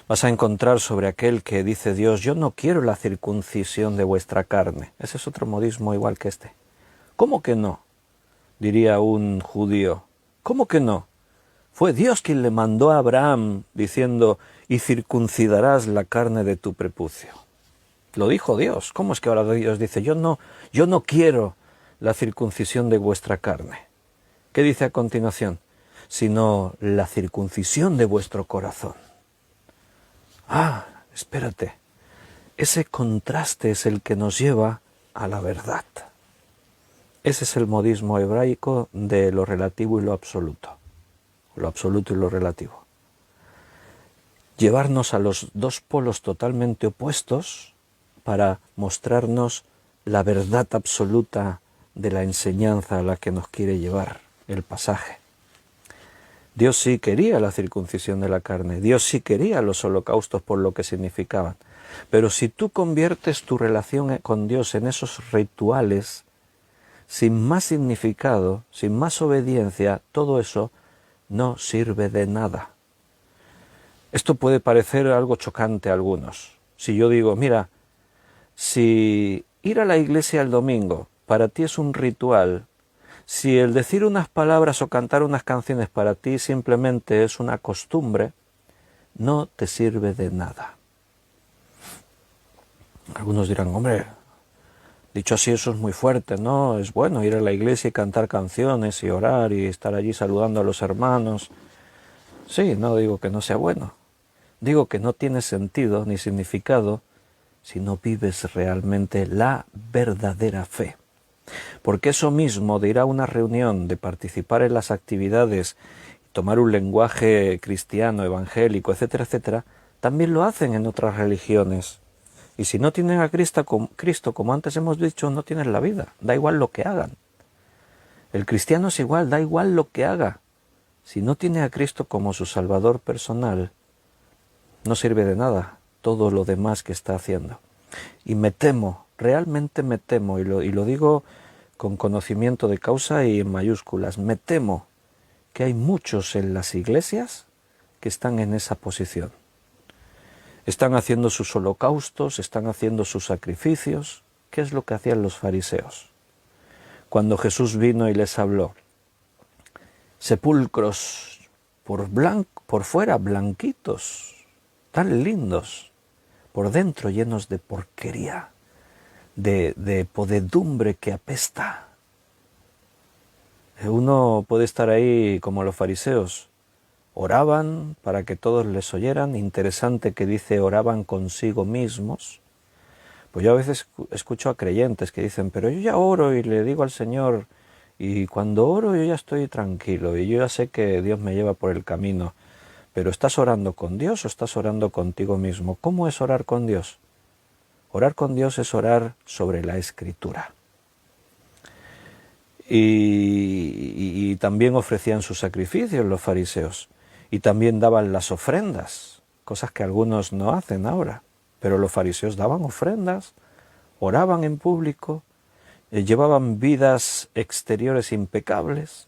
Vas a encontrar sobre aquel que dice Dios, yo no quiero la circuncisión de vuestra carne. Ese es otro modismo igual que este. ¿Cómo que no? Diría un judío. ¿Cómo que no? Fue Dios quien le mandó a Abraham diciendo, y circuncidarás la carne de tu prepucio. Lo dijo Dios. ¿Cómo es que ahora Dios dice, yo no quiero la circuncisión de vuestra carne? ¿Qué dice a continuación? Sino la circuncisión de vuestro corazón. Ah, espérate. Ese contraste es el que nos lleva a la verdad. Ese es el modismo hebraico de lo relativo y lo absoluto. Lo absoluto y lo relativo. Llevarnos a los dos polos totalmente opuestos para mostrarnos la verdad absoluta de la enseñanza a la que nos quiere llevar el pasaje. Dios sí quería la circuncisión de la carne, Dios sí quería los holocaustos por lo que significaban. Pero si tú conviertes tu relación con Dios en esos rituales, sin más significado, sin más obediencia, todo eso no sirve de nada. Esto puede parecer algo chocante a algunos. Si yo digo, mira, si ir a la iglesia el domingo para ti es un ritual, si el decir unas palabras o cantar unas canciones para ti simplemente es una costumbre, no te sirve de nada. Algunos dirán, hombre, dicho así eso es muy fuerte, ¿no? Es bueno ir a la iglesia y cantar canciones y orar y estar allí saludando a los hermanos. Sí, no digo que no sea bueno. Digo que no tiene sentido ni significado si no vives realmente la verdadera fe. Porque eso mismo de ir a una reunión, de participar en las actividades, tomar un lenguaje cristiano, evangélico, etcétera, etcétera, también lo hacen en otras religiones. Y si no tienen a Cristo, como antes hemos dicho, no tienen la vida. Da igual lo que hagan. El cristiano es igual, da igual lo que haga. Si no tiene a Cristo como su Salvador personal, no sirve de nada todo lo demás que está haciendo. Y me temo, realmente me temo, y lo digo con conocimiento de causa y en mayúsculas, me temo que hay muchos en las iglesias que están en esa posición. Están haciendo sus holocaustos, están haciendo sus sacrificios. ¿Qué es lo que hacían los fariseos? Cuando Jesús vino y les habló, sepulcros por fuera blanquitos, tan lindos, por dentro llenos de porquería, de podredumbre que apesta. Uno puede estar ahí como los fariseos. Oraban para que todos les oyeran. Interesante que dice oraban consigo mismos. Pues yo a veces escucho a creyentes que dicen, pero yo ya oro y le digo al Señor, y cuando oro yo ya estoy tranquilo y yo ya sé que Dios me lleva por el camino. Pero ¿estás orando con Dios o estás orando contigo mismo? ¿Cómo es orar con Dios? Orar con Dios es orar sobre la Escritura. Y también ofrecían sus sacrificios los fariseos. Y también daban las ofrendas, cosas que algunos no hacen ahora. Pero los fariseos daban ofrendas, oraban en público, llevaban vidas exteriores impecables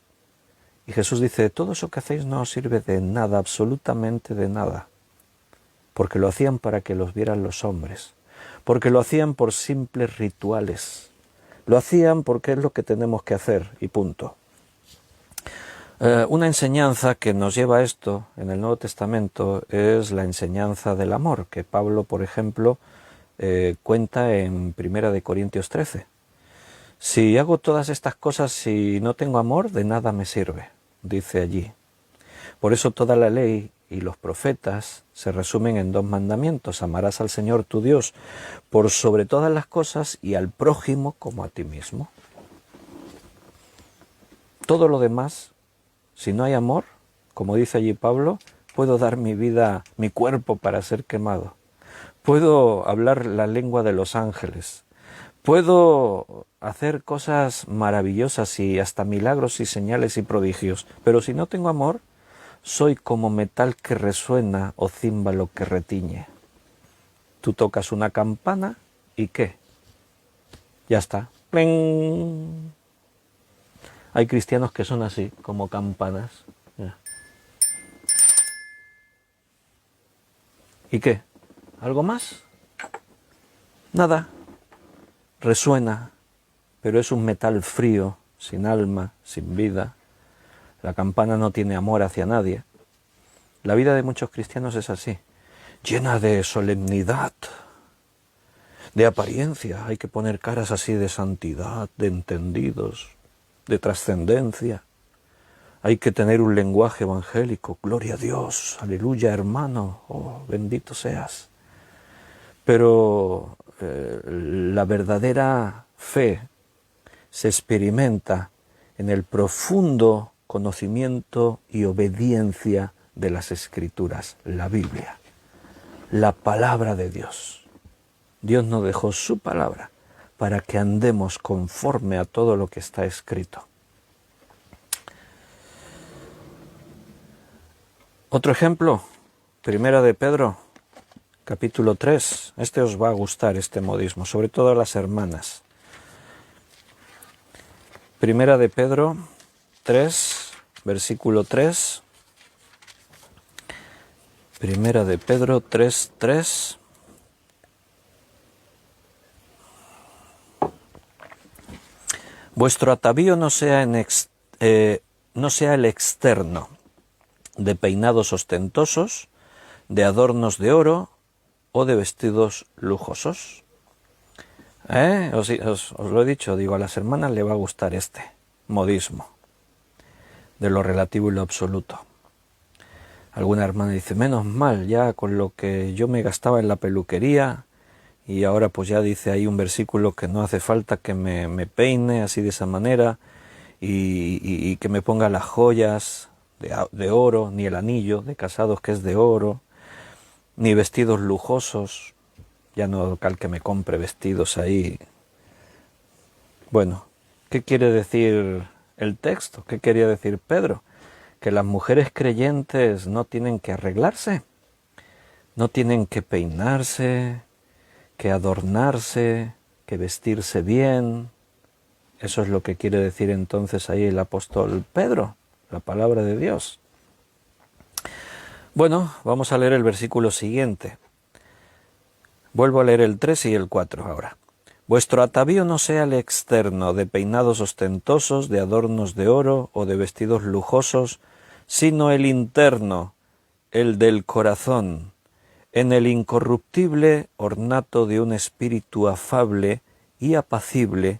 Y Jesús dice, todo eso que hacéis no os sirve de nada, absolutamente de nada, porque lo hacían para que los vieran los hombres, porque lo hacían por simples rituales, lo hacían porque es lo que tenemos que hacer y punto. Una enseñanza que nos lleva a esto en el Nuevo Testamento es la enseñanza del amor, que Pablo, por ejemplo, cuenta en 1 Corintios 13. Si hago todas estas cosas y no tengo amor, de nada me sirve, dice allí. Por eso toda la ley y los profetas se resumen en 2 mandamientos. Amarás al Señor tu Dios por sobre todas las cosas y al prójimo como a ti mismo. Todo lo demás, si no hay amor, como dice allí Pablo, puedo dar mi vida, mi cuerpo para ser quemado. Puedo hablar la lengua de los ángeles. Puedo hacer cosas maravillosas y hasta milagros y señales y prodigios. Pero si no tengo amor, soy como metal que resuena o címbalo que retiñe. Tú tocas una campana y ¿qué? Ya está. ¡Pling! Hay cristianos que son así, como campanas. ¿Y qué? ¿Algo más? Nada. Resuena, pero es un metal frío, sin alma, sin vida. La campana no tiene amor hacia nadie. La vida de muchos cristianos es así, llena de solemnidad, de apariencia. Hay que poner caras así de santidad, de entendidos, de trascendencia. Hay que tener un lenguaje evangélico. Gloria a Dios, aleluya hermano, oh, bendito seas. Pero la verdadera fe se experimenta en el profundo conocimiento y obediencia de las Escrituras, la Biblia, la palabra de Dios. Dios nos dejó su palabra para que andemos conforme a todo lo que está escrito. Otro ejemplo, 1 de Pedro, capítulo 3. Este os va a gustar, este modismo, sobre todo a las hermanas. 1 de Pedro 3, versículo 3. 1 de Pedro 3, 3. Vuestro atavío no sea el externo, de peinados ostentosos, de adornos de oro o de vestidos lujosos. Os lo he dicho, digo, a las hermanas le va a gustar este modismo de lo relativo y lo absoluto. Alguna hermana dice, menos mal, ya con lo que yo me gastaba en la peluquería, y ahora pues ya dice ahí un versículo que no hace falta que me peine así de esa manera y que me ponga las joyas de oro, ni el anillo de casados que es de oro, ni vestidos lujosos. Ya no cal que me compre vestidos ahí. Bueno, ¿qué quiere decir el texto? ¿Qué quería decir Pedro? Que las mujeres creyentes no tienen que arreglarse, no tienen que peinarse, que adornarse, que vestirse bien. Eso es lo que quiere decir entonces ahí el apóstol Pedro, la palabra de Dios. Bueno, vamos a leer el versículo siguiente. Vuelvo a leer el 3 y el 4 ahora. Vuestro atavío no sea el externo, de peinados ostentosos, de adornos de oro o de vestidos lujosos, sino el interno, el del corazón, en el incorruptible ornato de un espíritu afable y apacible,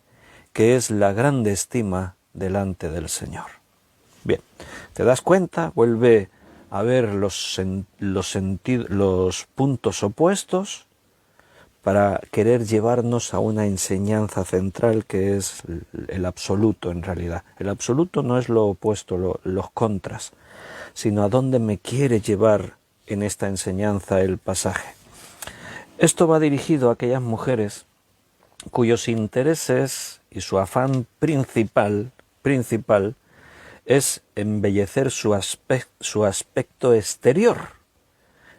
que es la grande estima delante del Señor. Bien, ¿te das cuenta? Vuelve a ver los puntos opuestos para querer llevarnos a una enseñanza central que es el absoluto en realidad. El absoluto no es lo opuesto, los contras, sino a dónde me quiere llevar en esta enseñanza el pasaje. Esto va dirigido a aquellas mujeres cuyos intereses y su afán principal es embellecer su aspecto exterior,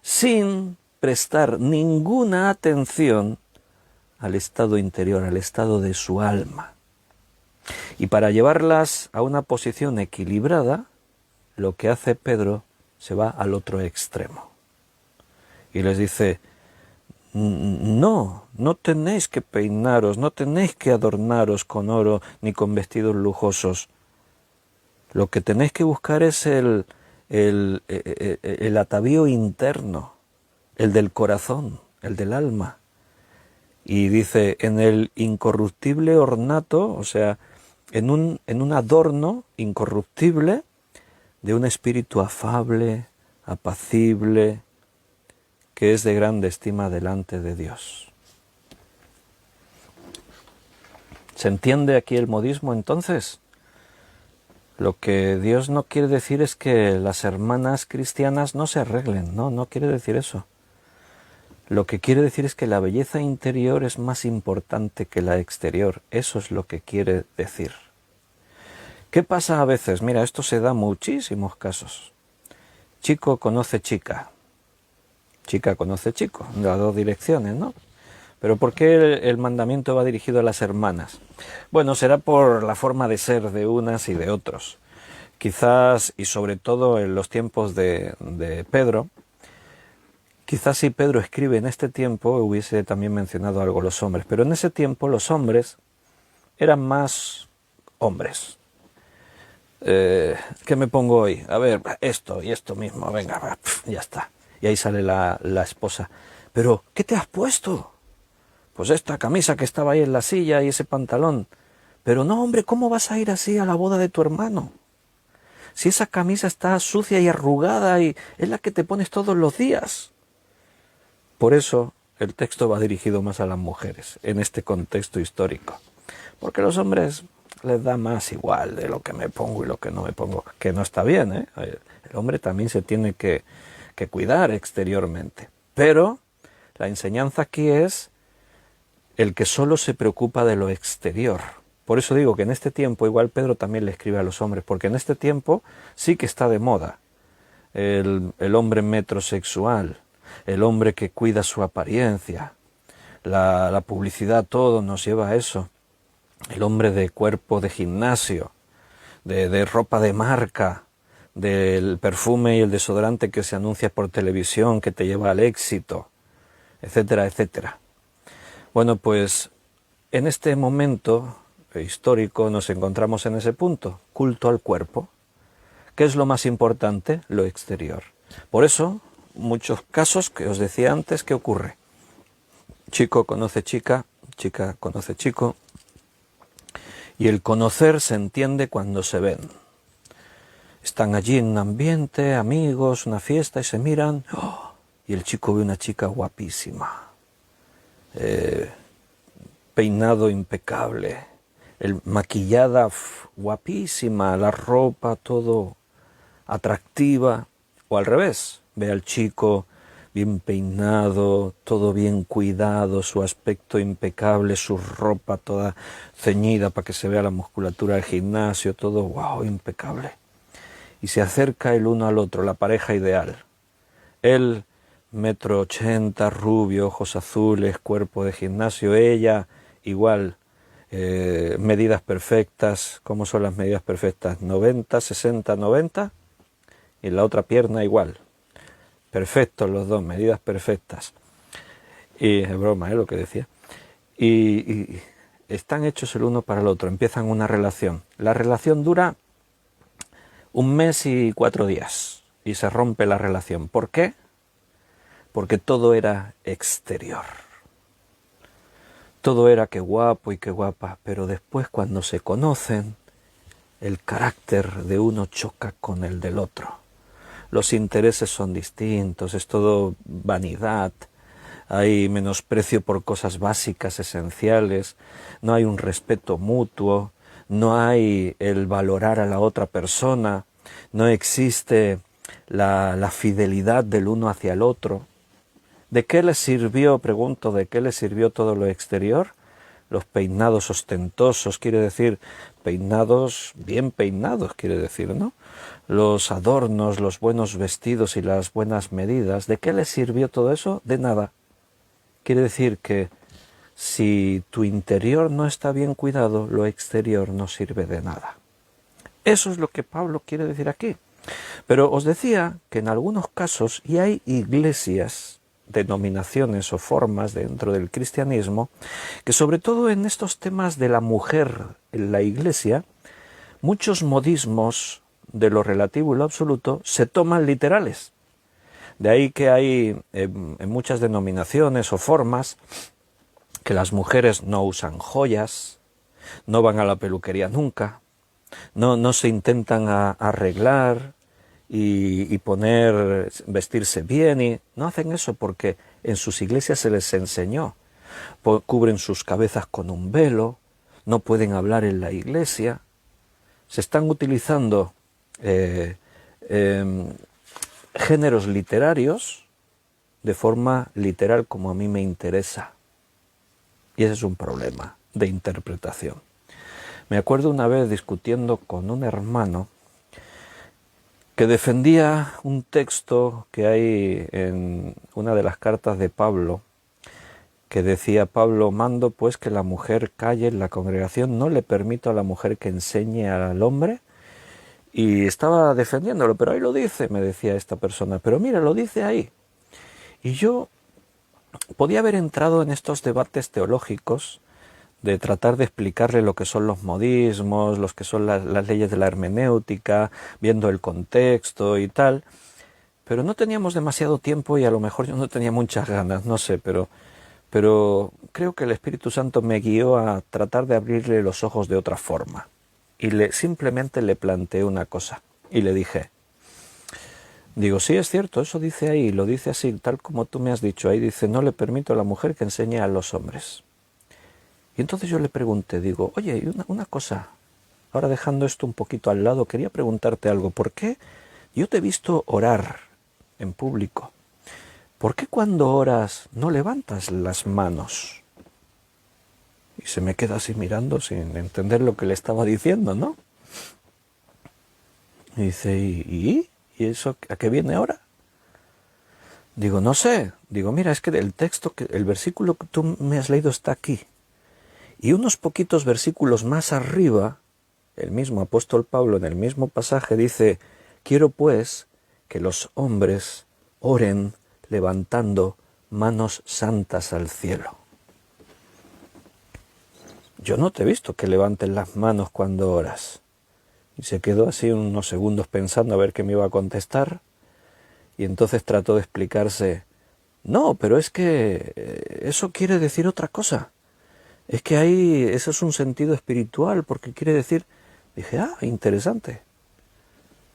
sin prestar ninguna atención al estado interior, al estado de su alma. Y para llevarlas a una posición equilibrada, lo que hace Pedro se va al otro extremo. Y les dice, no tenéis que peinaros, no tenéis que adornaros con oro ni con vestidos lujosos. Lo que tenéis que buscar es el atavío interno, el del corazón, el del alma. Y dice, en el incorruptible ornato, o sea, en un adorno incorruptible de un espíritu afable, apacible, que es de grande estima delante de Dios. ¿Se entiende aquí el modismo entonces? Lo que Dios no quiere decir es que las hermanas cristianas no se arreglen, no quiere decir eso. Lo que quiere decir es que la belleza interior es más importante que la exterior, eso es lo que quiere decir. ¿Qué pasa a veces? Mira, esto se da en muchísimos casos. Chico conoce chica, chica conoce chico, en las dos direcciones, ¿no? Pero ¿por qué el mandamiento va dirigido a las hermanas? Bueno, será por la forma de ser de unas y de otros. Quizás, y sobre todo en los tiempos de Pedro, quizás si Pedro escribe en este tiempo hubiese también mencionado algo los hombres, pero en ese tiempo los hombres eran más hombres. ¿Qué me pongo hoy? A ver, esto y esto mismo, venga, ya está. Y ahí sale la esposa. Pero, ¿qué te has puesto? Pues esta camisa que estaba ahí en la silla y ese pantalón. Pero no, hombre, ¿cómo vas a ir así a la boda de tu hermano? Si esa camisa está sucia y arrugada y es la que te pones todos los días. Por eso el texto va dirigido más a las mujeres, en este contexto histórico. Porque los hombres les da más igual de lo que me pongo y lo que no me pongo, que no está bien, ¿eh? El hombre también se tiene que cuidar exteriormente. Pero la enseñanza aquí es el que solo se preocupa de lo exterior. Por eso digo que en este tiempo, igual Pedro también le escribe a los hombres, porque en este tiempo sí que está de moda el hombre metrosexual, el hombre que cuida su apariencia, la publicidad, todo nos lleva a eso. El hombre de cuerpo de gimnasio, de ropa de marca, del perfume y el desodorante que se anuncia por televisión, que te lleva al éxito, etcétera, etcétera. Bueno, pues en este momento histórico nos encontramos en ese punto, culto al cuerpo. ¿Qué es lo más importante? Lo exterior. Por eso, muchos casos que os decía antes, ¿qué ocurre? Chico conoce chica, chica conoce chico, y el conocer se entiende cuando se ven. Están allí en un ambiente, amigos, una fiesta, y se miran, ¡oh! Y el chico ve una chica guapísima, peinado impecable, maquillada guapísima, la ropa todo atractiva, o al revés, ve al chico bien peinado, todo bien cuidado, su aspecto impecable, su ropa toda ceñida para que se vea la musculatura del gimnasio, todo wow, impecable. Y se acerca el uno al otro, la pareja ideal. Él, 1,80 m, rubio, ojos azules, cuerpo de gimnasio, ella igual, medidas perfectas. ¿Cómo son las medidas perfectas? 90, 60, 90, y la otra pierna igual. Perfectos los dos, medidas perfectas. Y es broma, lo que decía. Y están hechos el uno para el otro, empiezan una relación. La relación dura 1 mes y 4 días y se rompe la relación. ¿Por qué? Porque todo era exterior. Todo era qué guapo y qué guapa, pero después cuando se conocen, el carácter de uno choca con el del otro. Los intereses son distintos, es todo vanidad, hay menosprecio por cosas básicas, esenciales, no hay un respeto mutuo, no hay el valorar a la otra persona, no existe la fidelidad del uno hacia el otro. ¿De qué les sirvió, pregunto, de qué les sirvió todo lo exterior? Los peinados ostentosos, quiere decir, peinados, bien peinados, quiere decir, ¿no? Los adornos, los buenos vestidos y las buenas medidas, ¿de qué les sirvió todo eso? De nada. Quiere decir que si tu interior no está bien cuidado, lo exterior no sirve de nada. Eso es lo que Pablo quiere decir aquí. Pero os decía que en algunos casos, y hay iglesias, denominaciones o formas dentro del cristianismo, que sobre todo en estos temas de la mujer en la iglesia, muchos modismos de lo relativo y lo absoluto se toman literales. De ahí que hay en muchas denominaciones o formas que las mujeres no usan joyas, no van a la peluquería nunca, no se intentan arreglar y poner, vestirse bien, y no hacen eso porque en sus iglesias se les enseñó. Cubren sus cabezas con un velo, no pueden hablar en la iglesia. Se están utilizando géneros literarios de forma literal como a mí me interesa. Y ese es un problema de interpretación. Me acuerdo una vez discutiendo con un hermano que defendía un texto que hay en una de las cartas de Pablo, que decía Pablo: mando pues que la mujer calle en la congregación, no le permito a la mujer que enseñe al hombre. Y estaba defendiéndolo, pero ahí lo dice, me decía esta persona, pero mira, lo dice ahí. Y yo podía haber entrado en estos debates teológicos de tratar de explicarle lo que son los modismos, los que son las leyes de la hermenéutica, viendo el contexto y tal, pero no teníamos demasiado tiempo y a lo mejor yo no tenía muchas ganas, no sé, pero creo que el Espíritu Santo me guió a tratar de abrirle los ojos de otra forma. Y simplemente le planteé una cosa y le dije, digo, sí, es cierto, eso dice ahí, lo dice así, tal como tú me has dicho, ahí dice, no le permito a la mujer que enseñe a los hombres. Y entonces yo le pregunté, digo, oye, y una cosa, ahora dejando esto un poquito al lado, quería preguntarte algo. ¿Por qué yo te he visto orar en público? ¿Por qué cuando oras no levantas las manos? Y se me queda así mirando sin entender lo que le estaba diciendo, ¿no? Y dice, ¿y eso a qué viene ahora? Digo, no sé. Digo, mira, es que el texto, el versículo que tú me has leído está aquí. Y unos poquitos versículos más arriba, el mismo apóstol Pablo en el mismo pasaje dice, quiero pues que los hombres oren levantando manos santas al cielo. Yo no te he visto que levantes las manos cuando oras. Y se quedó así unos segundos pensando a ver qué me iba a contestar. Y entonces trató de explicarse, no, pero es que eso quiere decir otra cosa. Es que eso es un sentido espiritual, porque quiere decir... Dije, interesante.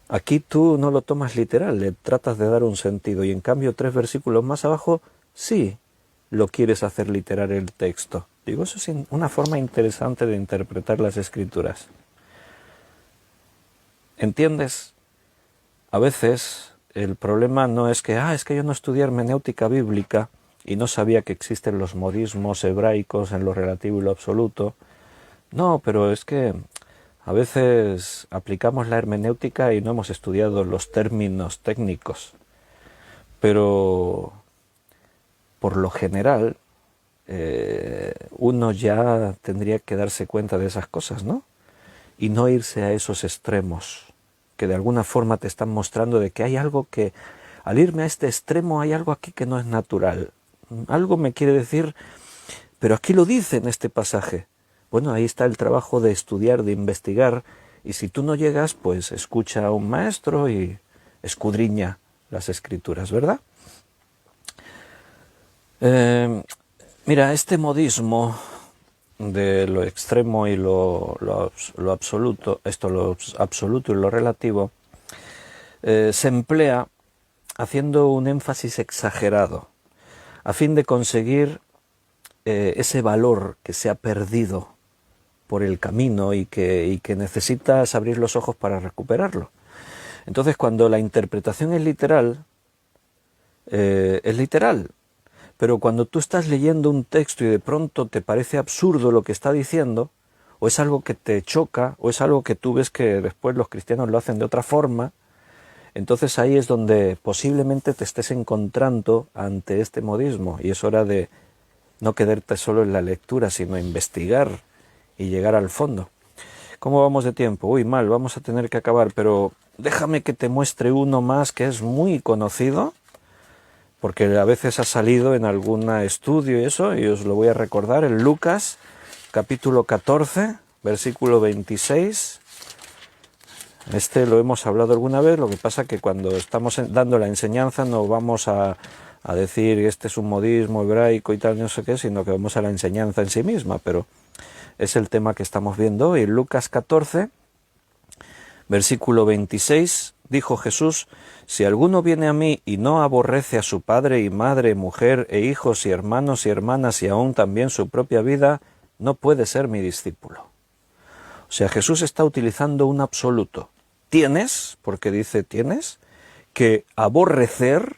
Aquí tú no lo tomas literal, le tratas de dar un sentido, y en cambio 3 versículos más abajo, sí lo quieres hacer literal el texto. Digo, eso es una forma interesante de interpretar las Escrituras. ¿Entiendes? A veces el problema no es que, es que yo no estudié hermenéutica bíblica y no sabía que existen los modismos hebraicos en lo relativo y lo absoluto. No, pero es que a veces aplicamos la hermenéutica y no hemos estudiado los términos técnicos. Pero por lo general uno ya tendría que darse cuenta de esas cosas, ¿no? Y no irse a esos extremos que de alguna forma te están mostrando de que hay algo que, al irme a este extremo, hay algo aquí que no es natural. Algo me quiere decir, pero aquí lo dice en este pasaje. Bueno, ahí está el trabajo de estudiar, de investigar, y si tú no llegas, pues escucha a un maestro y escudriña las Escrituras, ¿verdad? Mira, este modismo de lo extremo y lo absoluto, lo absoluto y lo relativo, se emplea haciendo un énfasis exagerado a fin de conseguir ese valor que se ha perdido por el camino y que necesitas abrir los ojos para recuperarlo. Entonces, cuando la interpretación es literal, pero cuando tú estás leyendo un texto y de pronto te parece absurdo lo que está diciendo, o es algo que te choca, o es algo que tú ves que después los cristianos lo hacen de otra forma, entonces ahí es donde posiblemente te estés encontrando ante este modismo, y es hora de no quedarte solo en la lectura, sino investigar y llegar al fondo. ¿Cómo vamos de tiempo? Mal, vamos a tener que acabar, pero déjame que te muestre uno más que es muy conocido, porque a veces ha salido en algún estudio y eso, y os lo voy a recordar, en Lucas, capítulo 14, versículo 26. Este lo hemos hablado alguna vez, lo que pasa que cuando estamos dando la enseñanza no vamos a decir este es un modismo hebraico y tal, no sé qué, sino que vamos a la enseñanza en sí misma, pero es el tema que estamos viendo hoy. En Lucas 14, versículo 26, dijo Jesús: si alguno viene a mí y no aborrece a su padre y madre, mujer e hijos y hermanos y hermanas y aún también su propia vida, no puede ser mi discípulo. O sea, Jesús está utilizando un absoluto. Tienes, porque dice tienes, que aborrecer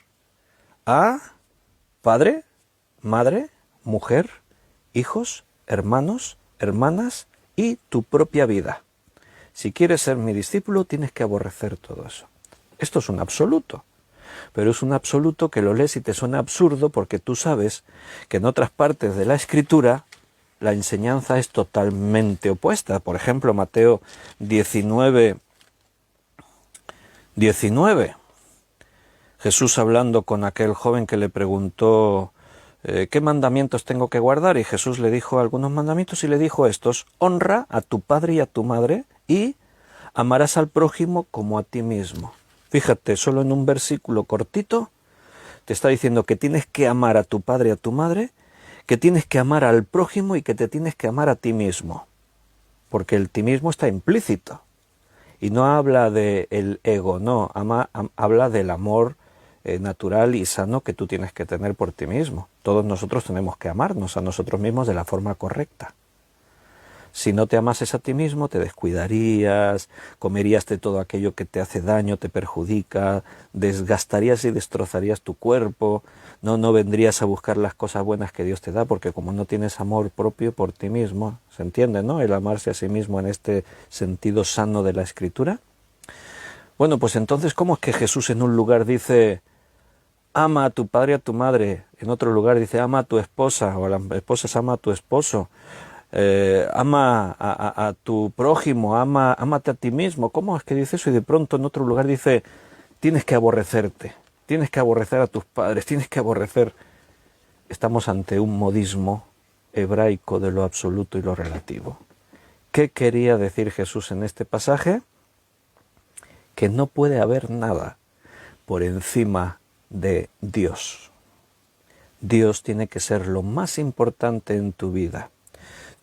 a padre, madre, mujer, hijos, hermanos, hermanas y tu propia vida. Si quieres ser mi discípulo, tienes que aborrecer todo eso. Esto es un absoluto, pero es un absoluto que lo lees y te suena absurdo porque tú sabes que en otras partes de la Escritura la enseñanza es totalmente opuesta. Por ejemplo, Mateo 19, Jesús hablando con aquel joven que le preguntó ¿qué mandamientos tengo que guardar? Y Jesús le dijo algunos mandamientos y le dijo estos: honra a tu padre y a tu madre y amarás al prójimo como a ti mismo. Fíjate, solo en un versículo cortito te está diciendo que tienes que amar a tu padre y a tu madre, que tienes que amar al prójimo y que te tienes que amar a ti mismo. Porque el ti mismo está implícito. Y no habla del ego, no, habla del amor natural y sano que tú tienes que tener por ti mismo. Todos nosotros tenemos que amarnos a nosotros mismos de la forma correcta. Si no te amases a ti mismo, te descuidarías, comerías de todo aquello que te hace daño, te perjudica, desgastarías y destrozarías tu cuerpo, no vendrías a buscar las cosas buenas que Dios te da, porque como no tienes amor propio por ti mismo, ¿se entiende, no? El amarse a sí mismo en este sentido sano de la Escritura. Bueno, pues entonces, ¿cómo es que Jesús en un lugar dice ama a tu padre y a tu madre? En otro lugar dice ama a tu esposa, o a las esposas ama a tu esposo. Ama a tu prójimo, ámate a ti mismo. ¿Cómo es que dice eso? Y de pronto en otro lugar dice tienes que aborrecerte, tienes que aborrecer a tus padres, tienes que aborrecer. Estamos ante un modismo hebraico de lo absoluto y lo relativo. ¿Qué quería decir Jesús en este pasaje? Que no puede haber nada por encima de Dios. Dios tiene que ser lo más importante en tu vida.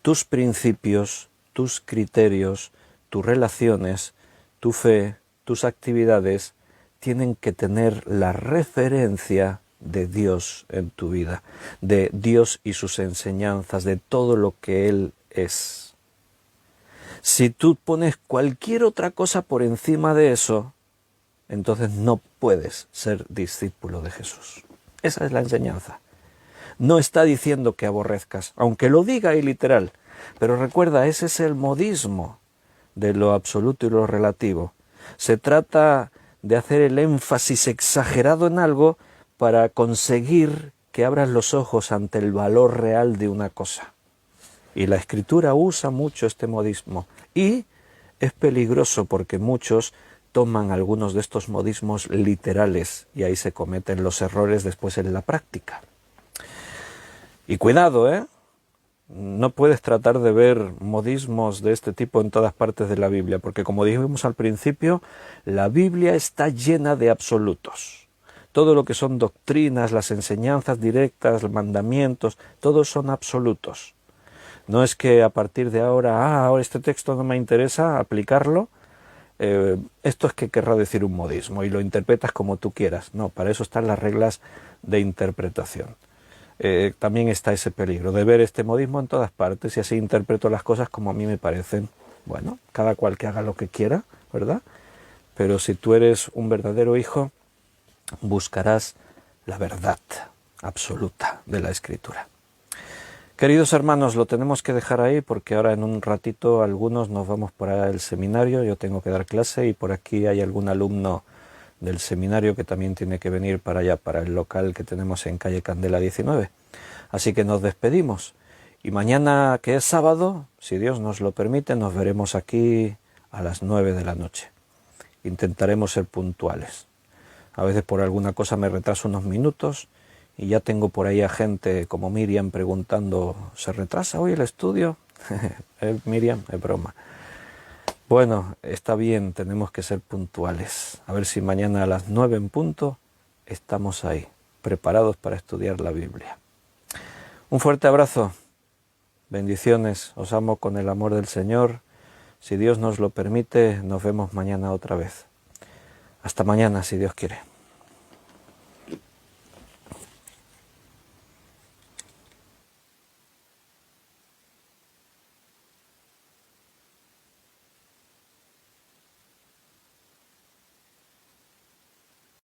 Tus principios, tus criterios, tus relaciones, tu fe, tus actividades tienen que tener la referencia de Dios en tu vida, de Dios y sus enseñanzas, de todo lo que Él es. Si tú pones cualquier otra cosa por encima de eso, entonces no puedes ser discípulo de Jesús. Esa es la enseñanza. No está diciendo que aborrezcas, aunque lo diga ahí literal, pero recuerda, ese es el modismo de lo absoluto y lo relativo. Se trata de hacer el énfasis exagerado en algo para conseguir que abras los ojos ante el valor real de una cosa. Y la Escritura usa mucho este modismo y es peligroso porque muchos toman algunos de estos modismos literales y ahí se cometen los errores después en la práctica. Y cuidado, no puedes tratar de ver modismos de este tipo en todas partes de la Biblia, porque como dijimos al principio, la Biblia está llena de absolutos. Todo lo que son doctrinas, las enseñanzas directas, los mandamientos, todos son absolutos. No es que a partir de ahora, ahora este texto no me interesa aplicarlo, esto es que querrá decir un modismo y lo interpretas como tú quieras. No, para eso están las reglas de interpretación. También está ese peligro de ver este modismo en todas partes y así interpreto las cosas como a mí me parecen. Bueno, cada cual que haga lo que quiera, ¿verdad? Pero si tú eres un verdadero hijo, buscarás la verdad absoluta de la Escritura. Queridos hermanos, lo tenemos que dejar ahí porque ahora en un ratito algunos nos vamos para el seminario, yo tengo que dar clase y por aquí hay algún alumno del seminario que también tiene que venir para allá, para el local que tenemos en calle Candela 19. Así que nos despedimos y mañana, que es sábado, si Dios nos lo permite, nos veremos aquí a las 9 de la noche. intentaremos ser puntuales. A veces por alguna cosa me retraso unos minutos y ya tengo por ahí a gente como Miriam preguntando, ¿se retrasa hoy el estudio? Miriam, es broma. Bueno, está bien, tenemos que ser puntuales. A ver si mañana a las 9 en punto estamos ahí, preparados para estudiar la Biblia. Un fuerte abrazo, bendiciones, os amo con el amor del Señor. Si Dios nos lo permite, nos vemos mañana otra vez. Hasta mañana, si Dios quiere.